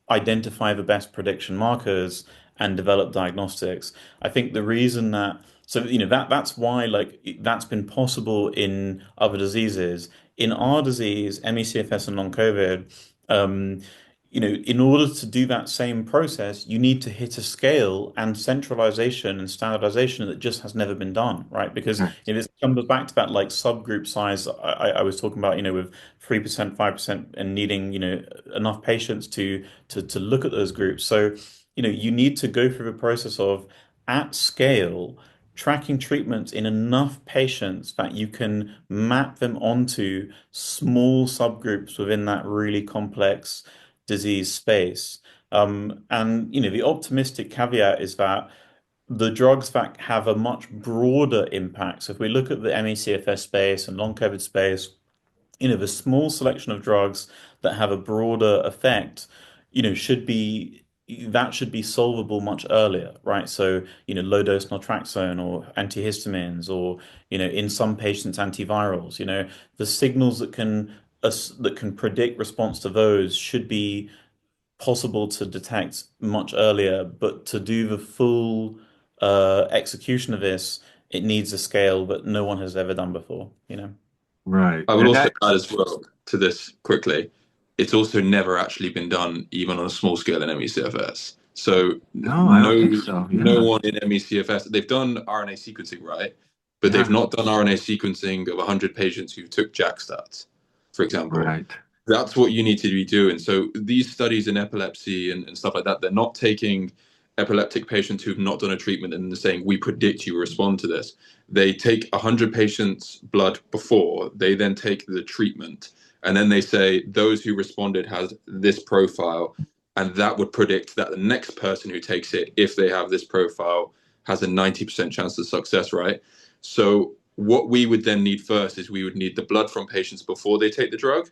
identify the best prediction markers, and develop diagnostics. I think the reason that's why that's been possible in other diseases. In our disease, ME/CFS and long COVID, um, in order to do that same process, you need to hit a scale and centralization and standardization that just has never been done, right? Because okay. this comes back to that like subgroup size I was talking about, with 3%, 5%, and needing, enough patients to look at those groups. So, you need to go through the process of at scale tracking treatments in enough patients that you can map them onto small subgroups within that really complex disease space. And the optimistic caveat is that the drugs that have a much broader impact. So if we look at the ME/CFS space and long COVID space, the small selection of drugs that have a broader effect, should be that should be solvable much earlier, right? So, low dose naltrexone or antihistamines, or, in some patients, antivirals, the signals that can predict response to those should be possible to detect much earlier, but to do the full execution of this, it needs a scale that no one has ever done before. Right. I would And also that, add as well to this quickly. It's also never actually been done even on a small scale in MECFS. So no, I don't no think so. no Yeah. one in MECFS, they've done RNA sequencing, right? But they've Yeah. not done RNA sequencing of 100 patients who took JAK stats, for example. Right. That's what you need to be doing. So these studies in epilepsy and stuff like that, they're not taking epileptic patients who've not done a treatment and they're saying, we predict you respond to this. They take 100 patients' blood before, they then take the treatment, and then they say, those who responded has this profile, and that would predict that the next person who takes it, if they have this profile, has a 90% chance of success, right? So what we would then need first is we would need the blood from patients before they take the drug.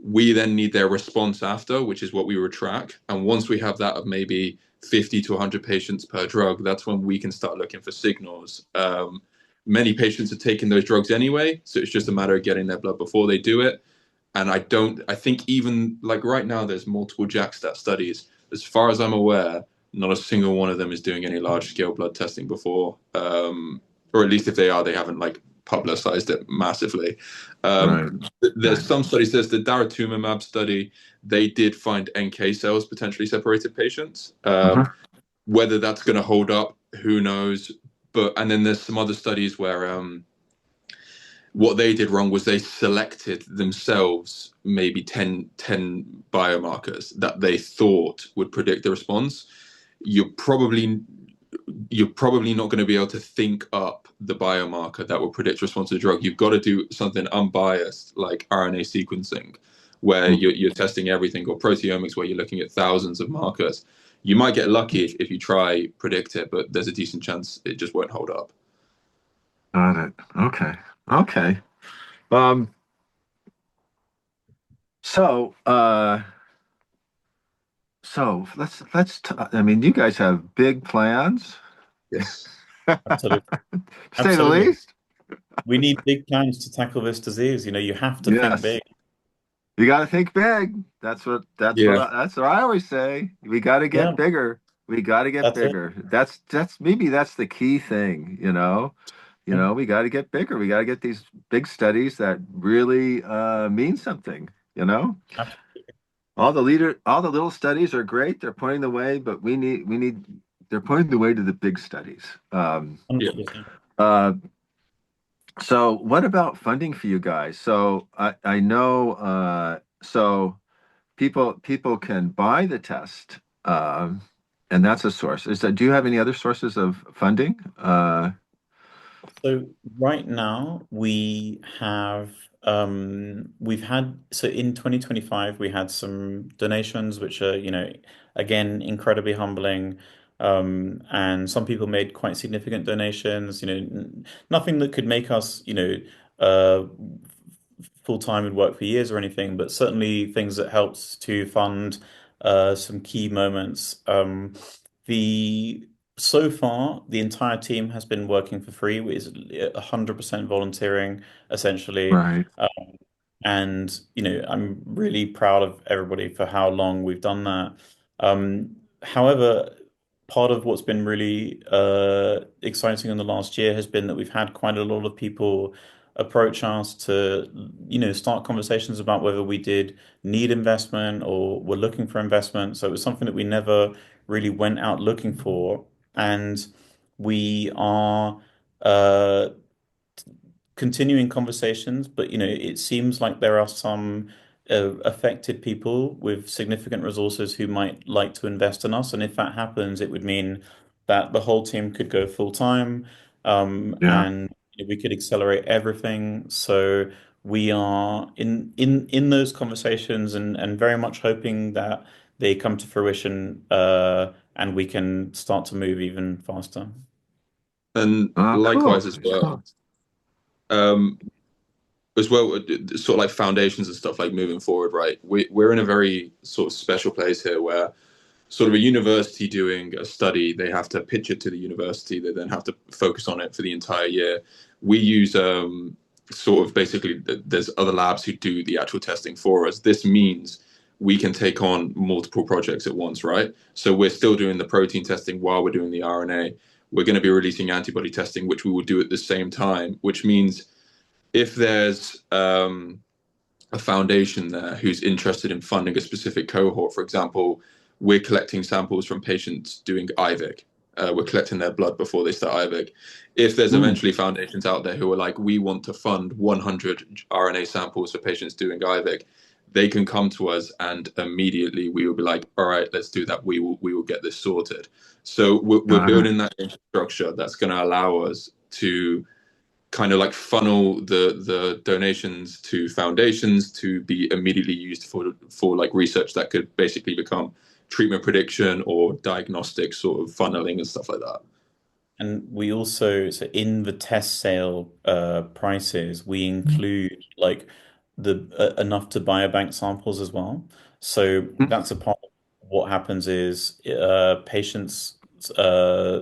We then need their response after, which is what we would track. And once we have that of maybe 50 to 100 patients per drug, that's when we can start looking for signals. Many patients are taking those drugs anyway, so it's just a matter of getting their blood before they do it. And I think even like right now, there's multiple JAK-STAT studies. As far as I'm aware, not a single one of them is doing any large scale blood testing before, or at least if they are, they haven't like publicized it massively. Right. There's Right. some studies. There's the daratumumab study. They did find NK cells potentially separated patients. Uh-huh. Whether that's going to hold up, who knows? And then there's some other studies where what they did wrong was they selected themselves maybe 10 biomarkers that they thought would predict the response. You're probably you're probably not going to be able to think up the biomarker that will predict response to the drug. You've got to do something unbiased like RNA sequencing, where you're testing everything, or proteomics, where you're looking at thousands of markers. You might get lucky if you try predict it, but there's a decent chance it just won't hold up. Got it. Okay. Okay. Um, so, I mean, you guys have big plans, Yes. to Absolutely. say the Absolutely. least. We need big plans to tackle this disease. You have to think Yes. big. You got to think big. Yeah. That's what I always say. We got to get Yeah, bigger. We got to get that's it. bigger. That's maybe that's the key thing, you know. You Yeah, know, we got to get bigger. We got to get these big studies that really mean something, you know. absolutely. All the little studies are great. They're pointing the way, but they're pointing the way to the big studies. Yeah. 100%. Uh, so what about funding for you guys? So I know so people can buy the test, and that's a source. Do you have any other sources of funding? So right now we've had so in 2025 we had some donations which are, again incredibly humbling. And some people made quite significant donations, nothing that could make us, uh full time and work for years or anything, but certainly things that helped to fund some key moments. The So far, the entire team has been working for free, which is 100% volunteering, essentially. Right. And, I'm really proud of everybody for how long we've done that. However, part of what's been really exciting in the last year has been that we've had quite a lot of people approach us to, start conversations about whether we did need investment or were looking for investment. So it was something that we never really went out looking for. And we are uh, continuing conversations, but it seems like there are some affected people with significant resources who might like to invest in us. And if that happens, it would mean that the whole team could go full time, Yeah. and we could accelerate everything. So we are in those conversations, and very much hoping that they come to fruition, and we can start to move even faster. And Cool. likewise as well. Cool. Um, sort of like foundations and stuff like moving forward, right? We're in a very sort of special place here where sort of a university doing a study, they have to pitch it to the university, they then have to focus on it for the entire year. We use sort of basically there's other labs who do the actual testing for us. This means we can take on multiple projects at once, right? So we're still doing the protein testing while we're doing the RNA. We're going to be releasing antibody testing, which we will do at the same time, which means if there's a foundation there who's interested in funding a specific cohort, for example, we're collecting samples from patients doing IVIC. We're collecting their blood before they start IVIC. If there's Mm. eventually foundations out there who are like, we want to fund 100 RNA samples for patients doing IVIC, they can come to us and immediately we will be like, all right, let's do that. We will get this sorted. So we're Got it. building that infrastructure that's going to allow us to kind of like funnel the donations to foundations to be immediately used for like research that could basically become treatment prediction or diagnostic sort of funneling and stuff like that. And we also, so in the test sale prices, we include like the enough to biobank samples as well. So that's a part of what happens is patients uh,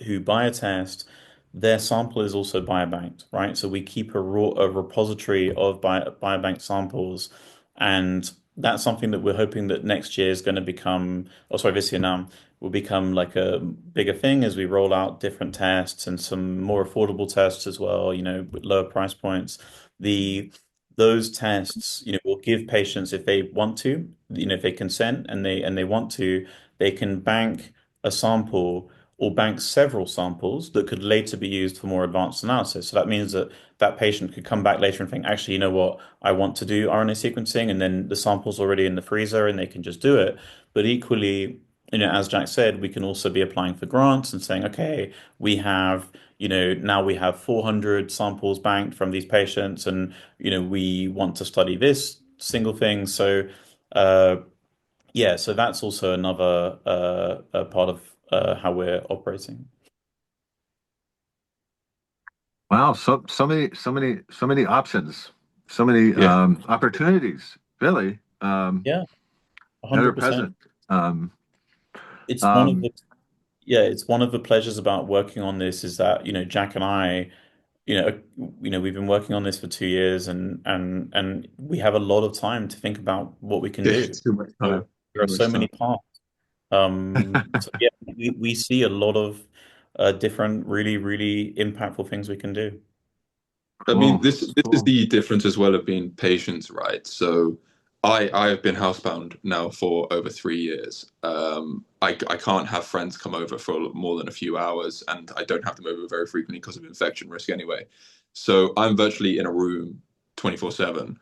who buy a test, their sample is also biobanked, right? So we keep a repository of biobank samples, and that's something that we're hoping that next year is going to become, oh sorry, this year now will become like a bigger thing as we roll out different tests and some more affordable tests as well, with lower price points. The Those tests, will give patients if they want to, if they consent and they want to, they can bank a sample or bank several samples that could later be used for more advanced analysis. So that means that that patient could come back later and think, actually, you know what, I want to do RNA sequencing, and then the sample's already in the freezer and they can just do it. But equally, as Jack said, we can also be applying for grants and saying, okay, we have, now we have 400 samples banked from these patients, and, we want to study this single thing. So, uh, yeah, so that's also another a part of how we're operating. Wow, so many options, so many Yeah. opportunities, really, Yeah, that are 100%. present. Um, It's um, it's one of the pleasures about working on this is that, Jack and I, we've been working on this for 2 years, and we have a lot of time to think about what we can do. Too much So time. there Too are so much many time. parts. So yeah, we see a lot of different, really, really impactful things we can do. I mean, Cool. this is Cool. the difference as well of being patient, right? So I have been housebound now for over 3 years. I can't have friends come over for more than a few hours, and I don't have them over very frequently because of infection risk anyway. So I'm virtually in a room 24/7.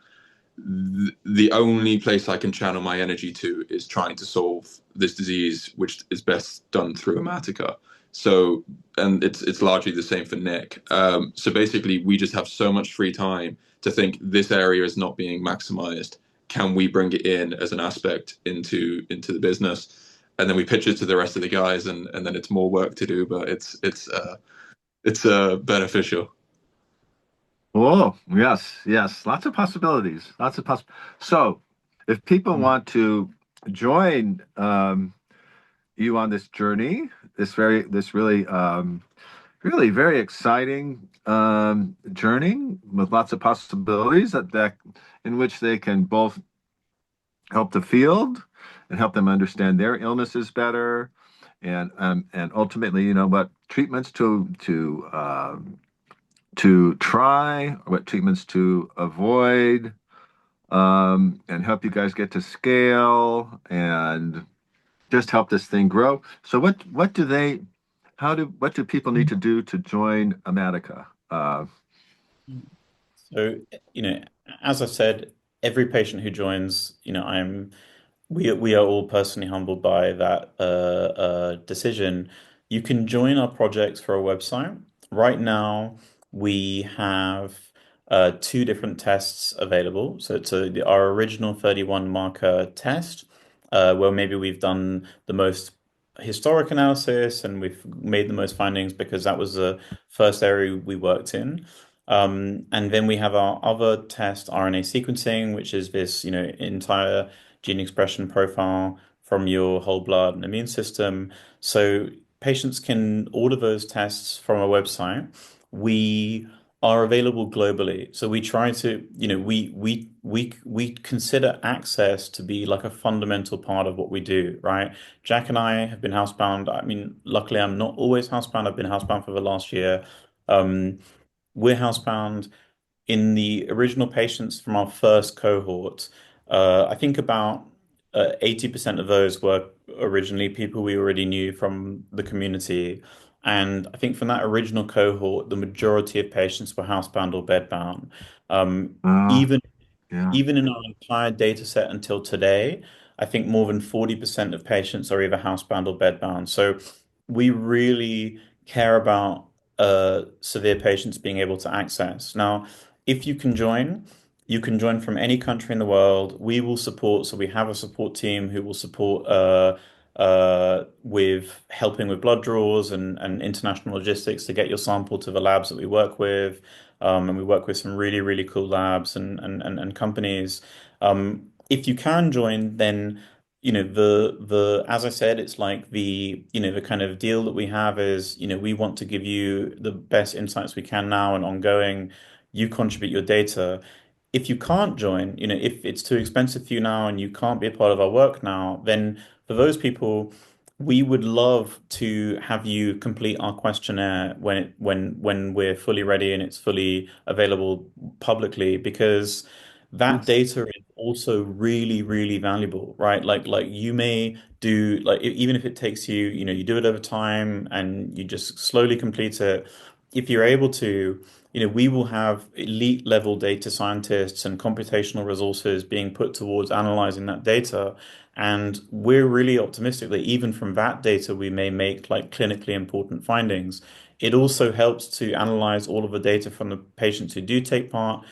The only place I can channel my energy to is trying to solve this disease, which is best done through Amatica. So, and it's largely the same for Nick. So basically, we just have so much free time to think this area is not being maximized. Can we bring it in as an aspect into the business? And then we pitch it to the rest of the guys, and then it's more work to do, but it's beneficial. Oh, yes, yes. Lots of possibilities. Lots of So, if people want to join you on this journey, this really really very exciting journey with lots of possibilities that in which they can both help the field and help them understand their illnesses better, and ultimately, what treatments to try, what treatments to avoid, and help you guys get to scale and just help this thing grow. So what do they what do people need to do to join Amatica? So, you know, as I said, every patient who joins, we are all personally humbled by that decision. You can join our projects for our website. Right now, we have two different tests available. So it's our original 31 marker test, where maybe we've done the most historic analysis and we've made the most findings because that was the first area we worked in. And then we have our other test, RNA sequencing, which is this, entire gene expression profile from your whole blood and immune system. So patients can order those tests from our website. We are available globally. So we try to, we consider access to be like a fundamental part of what we do, right? Jack and I have been housebound. I mean, luckily I'm not always housebound. I've been housebound for the last year. Um, we're housebound in the original patients from our first cohort. I think about 80% of those were originally people we already knew from the community. And I think from that original cohort, the majority of patients were housebound or bedbound. Um, Uh, even yeah. even in our entire data set until today, I think more than 40% of patients are either housebound or bedbound. So we really care about severe patients being able to access. Now, if you can join from any country in the world. We will support, so we have a support team who will support with helping with blood draws and international logistics to get your sample to the labs that we work with. And we work with some really, really cool labs and companies. If you can join, then the as I said, it's like the kind of deal that we have is, we want to give you the best insights we can now and ongoing. You contribute your data. If you can't join, if it's too expensive for you now and you can't be a part of our work now, then for those people, we would love to have you complete our questionnaire when we're fully ready and it's fully available publicly, because that Yes. data is also really, really valuable, right? Like you may do like even if it takes you, you do it over time and you just slowly complete it. If you're able to, we will have elite level data scientists and computational resources being put towards analyzing that data. And we're really optimistic that even from that data, we may make like clinically important findings. It also helps to analyze all of the data from the patients who do take part.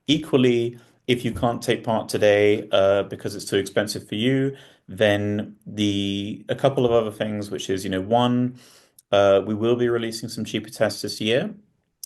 Equally, if you can't take part today because it's too expensive for you, then a couple of other things, which is, one, we will be releasing some cheaper tests this year,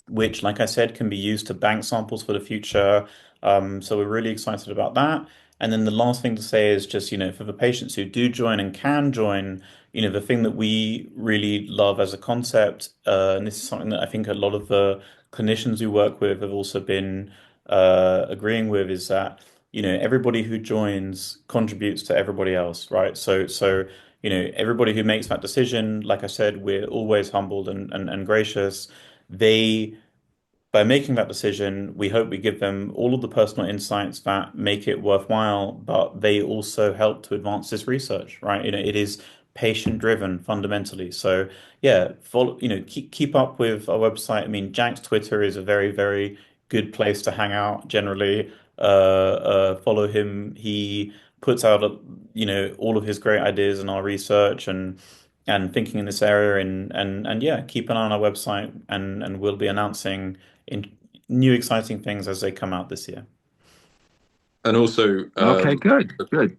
which, like I said, can be used to bank samples for the future. So we're really excited about that. And then the last thing to say is just, for the patients who do join and can join, the thing that we really love as a concept, and this is something that I think a lot of the clinicians we work with have also been agreeing with, is that, everybody who joins contributes to everybody else, right? So, everybody who makes that decision, like I said, we're always humbled and gracious. They By making that decision, we hope we give them all of the personal insights that make it worthwhile, but they also help to advance this research, right? It is patient driven fundamentally. So yeah, follow, keep up with our website. I mean, Jack's Twitter is a very, very good place to hang out generally. Follow him. He puts out, all of his great ideas and our research and thinking in this area, and yeah, keep an eye on our website, and we'll be announcing in new exciting things as they come out this year. And also, Okay, good, good.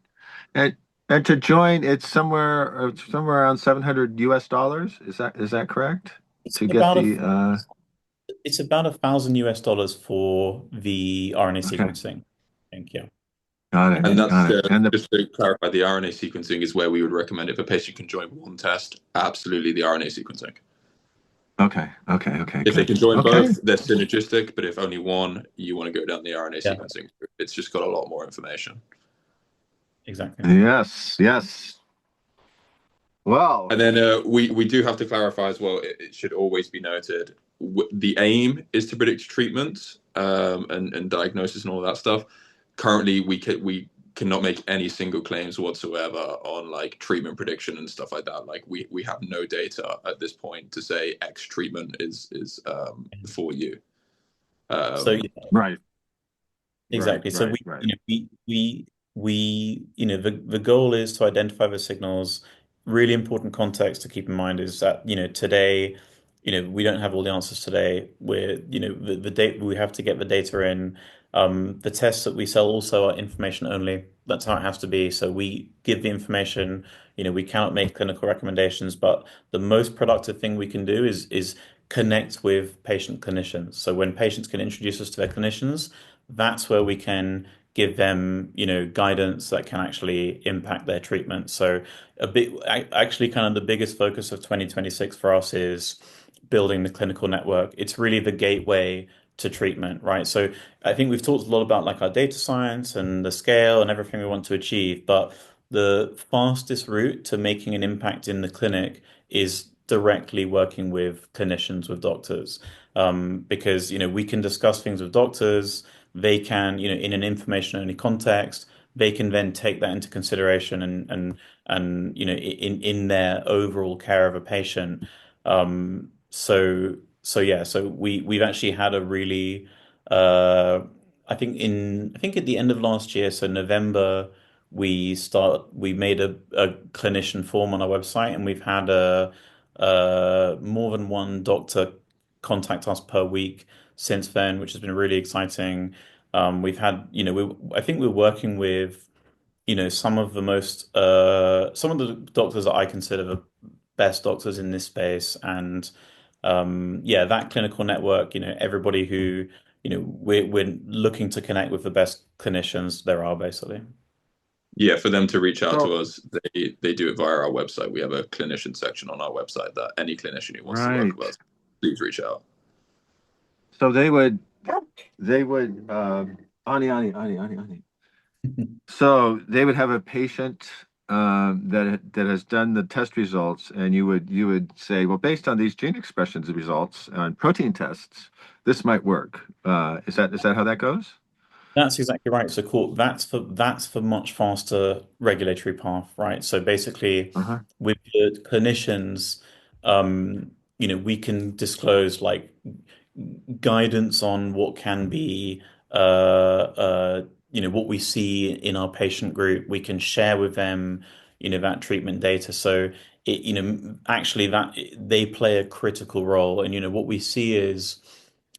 And and to join, it's somewhere around 700 US dollars. Is that correct? It's To get about a the it's about $1,000 for the RNA okay, sequencing. I think, yeah. got it, and that's got it. And the just to clarify, the RNA sequencing is where we would recommend if a patient can join one test, absolutely the RNA sequencing. okay, okay, okay, If they good. can join Okay, both, they're synergistic, but if only one, you want to go down the RNA Yeah, sequencing. It's just got a lot more information. exactly. yes, yes. And Well, then we do have to clarify as well. It should always be noted the aim is to predict treatment and diagnosis and all that stuff. Currently, we cannot make any single claims whatsoever on like treatment prediction and stuff like that. Like we have no data at this point to say X treatment is for you. So Um, yeah, right, right, exactly. So right, right. the goal is to identify the signals. Really important context to keep in mind is that, today, we don't have all the answers today. The data, we have to get the data in. The tests that we sell also are information only. That's how it has to be. So we give the information. We cannot make clinical recommendations, but the most productive thing we can do is connect with patient clinicians. So when patients can introduce us to their clinicians, that's where we can give them, guidance that can actually impact their treatment. So actually, kind of the biggest focus of 2026 for us is building the clinical network. It's really the gateway to treatment, right? So I think we've talked a lot about like our data science and the scale and everything we want to achieve, but the fastest route to making an impact in the clinic is directly working with clinicians, with doctors, because we can discuss things with doctors. They can, in an information only context, they can then take that into consideration and in their overall care of a patient. So yeah, so we've actually had a really uh I think at the end of last year, so November, we made a clinician form on our website, and we've had a more than one doctor contact us per week since then, which has been really exciting. We've had, I think we're working with, some of the doctors that I consider the best doctors in this space. And yeah, that clinical network, everybody who, we're looking to connect with the best clinicians there are, basically. yeah, for them to reach out to So us, they do it via our website. We have a clinician section on our website that any clinician who wants to work with right. us, please reach out. So they would Ani. So they would have a patient that has done the test results, and you would say, well, based on these gene expressions results on protein tests, this might work. Is that how that goes? That's exactly right. So cool. That's for much faster regulatory path, right? So basically, Uh-huh. with the clinicians, we can disclose like guidance on what can be, what we see in our patient group. We can share with them, that treatment data. So actually that they play a critical role. And what we see is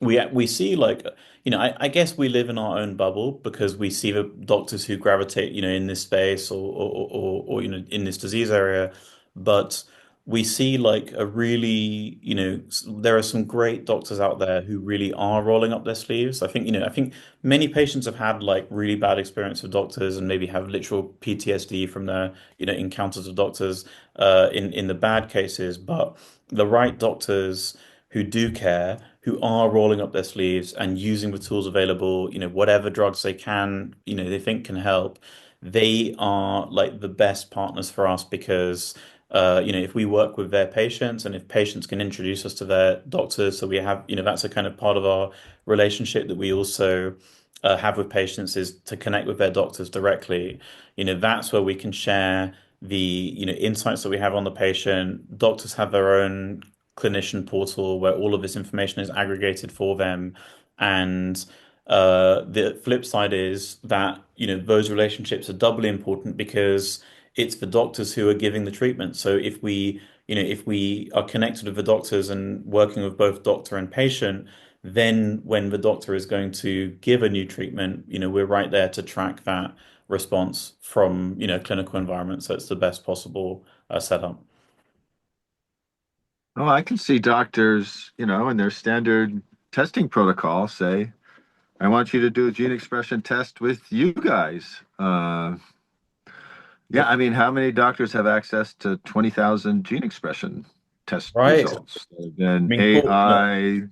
we see like, I guess we live in our own bubble because we see the doctors who gravitate, in this space or in this disease area. But we see like a really, there are some great doctors out there who really are rolling up their sleeves. I think many patients have had like really bad experience with doctors and maybe have literal PTSD from their, encounters with doctors, in the bad cases, but the right doctors who do care, who are rolling up their sleeves and using the tools available, whatever drugs they can, they think can help, they are like the best partners for us because if we work with their patients and if patients can introduce us to their doctors, so we have, that's a kind of part of our relationship that we also have with patients is to connect with their doctors directly. That's where we can share the, insights that we have on the patient. Doctors have their own clinician portal where all of this information is aggregated for them. And the flip side is that, those relationships are doubly important because it's the doctors who are giving the treatment. So if we are connected with the doctors and working with both doctor and patient, then when the doctor is going to give a new treatment, we're right there to track that response from, clinical environment. So it's the best possible setup. Oh, I can see doctors, in their standard testing protocol say, I want you to do a gene expression test with you guys. Yeah, I Yep. mean, how many doctors have access to 20,000 gene expression test Right. I results? Then mean, cool. AI'd.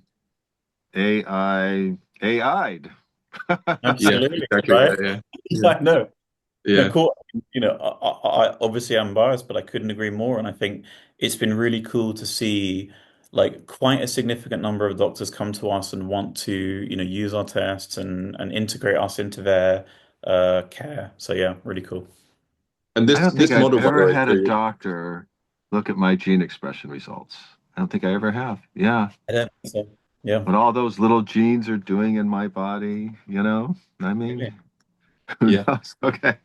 Yeah, Absolutely. exactly. Right. Yeah, yeah, Yeah, yeah, I know. No, yeah. cool. Obviously I'm biased, but I couldn't agree more. And I think it's been really cool to see like quite a significant number of doctors come to us and want to, use our tests and integrate us into their care. So yeah, really cool. And I this don't think this I've model, by the ever way, had a too. doctor look at my gene expression results. I don't think I ever have. Yeah. I don't think so. Yeah. What all those little genes are doing in my body, I mean, Really. who Yeah. knows? Okay.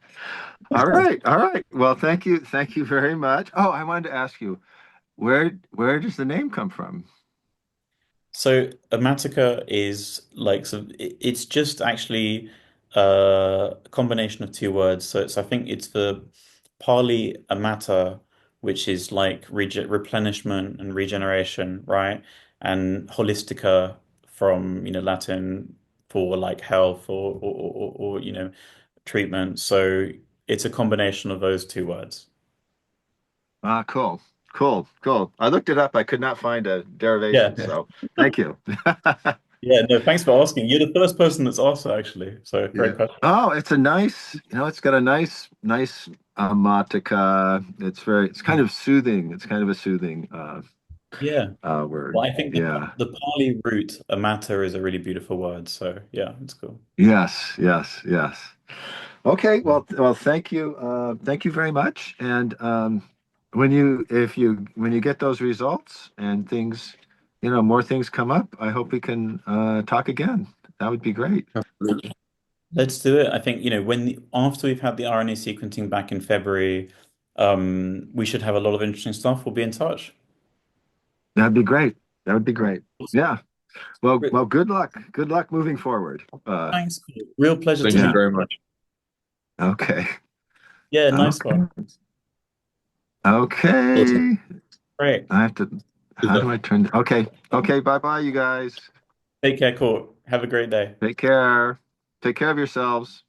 All right. All right. Well, thank you. Thank you very much. Oh, I wanted to ask you, where does the name come from? So Amatica is like so it's just actually a combination of two words. So I think it's the Pali amata, which is like replenishment and regeneration, right? And holistica from Latin for like health or treatment. So it's a combination of those two words. Ah, cool. Cool. Cool. I looked it up. I could not find a Yeah. derivation, so thank you. Yeah, no, thanks for asking. You're the first person that's asked, actually. So Yeah. great question. Oh, it's a nice, it's got a nice Amatica. It's kind of soothing. It's kind of a soothing Yeah. word. Well, I think Yeah. the Pali root, amata, is a really beautiful word. So yeah, it's cool. Yes, yes, yes. Okay, well, thank you. Thank you very much. And when you get those results and things, more things come up, I hope we can talk again. That would be great. Absolutely. Let's do it. I think, after we've had the RNA sequencing back in February, we should have a lot of interesting stuff. We'll be in touch. That'd be great. That would be great. Yeah. Great. Well, good luck. Good luck moving forward. Thanks. Real pleasure to Thank you Yeah. meet very you. much. Okay. Yeah, nice one. Okay. Awesome. Okay. Great. I have to, Good how do luck. I turn? Okay. Okay. Bye-bye, you guys. Take care, Court. Have a great day. Take care. Take care of yourselves.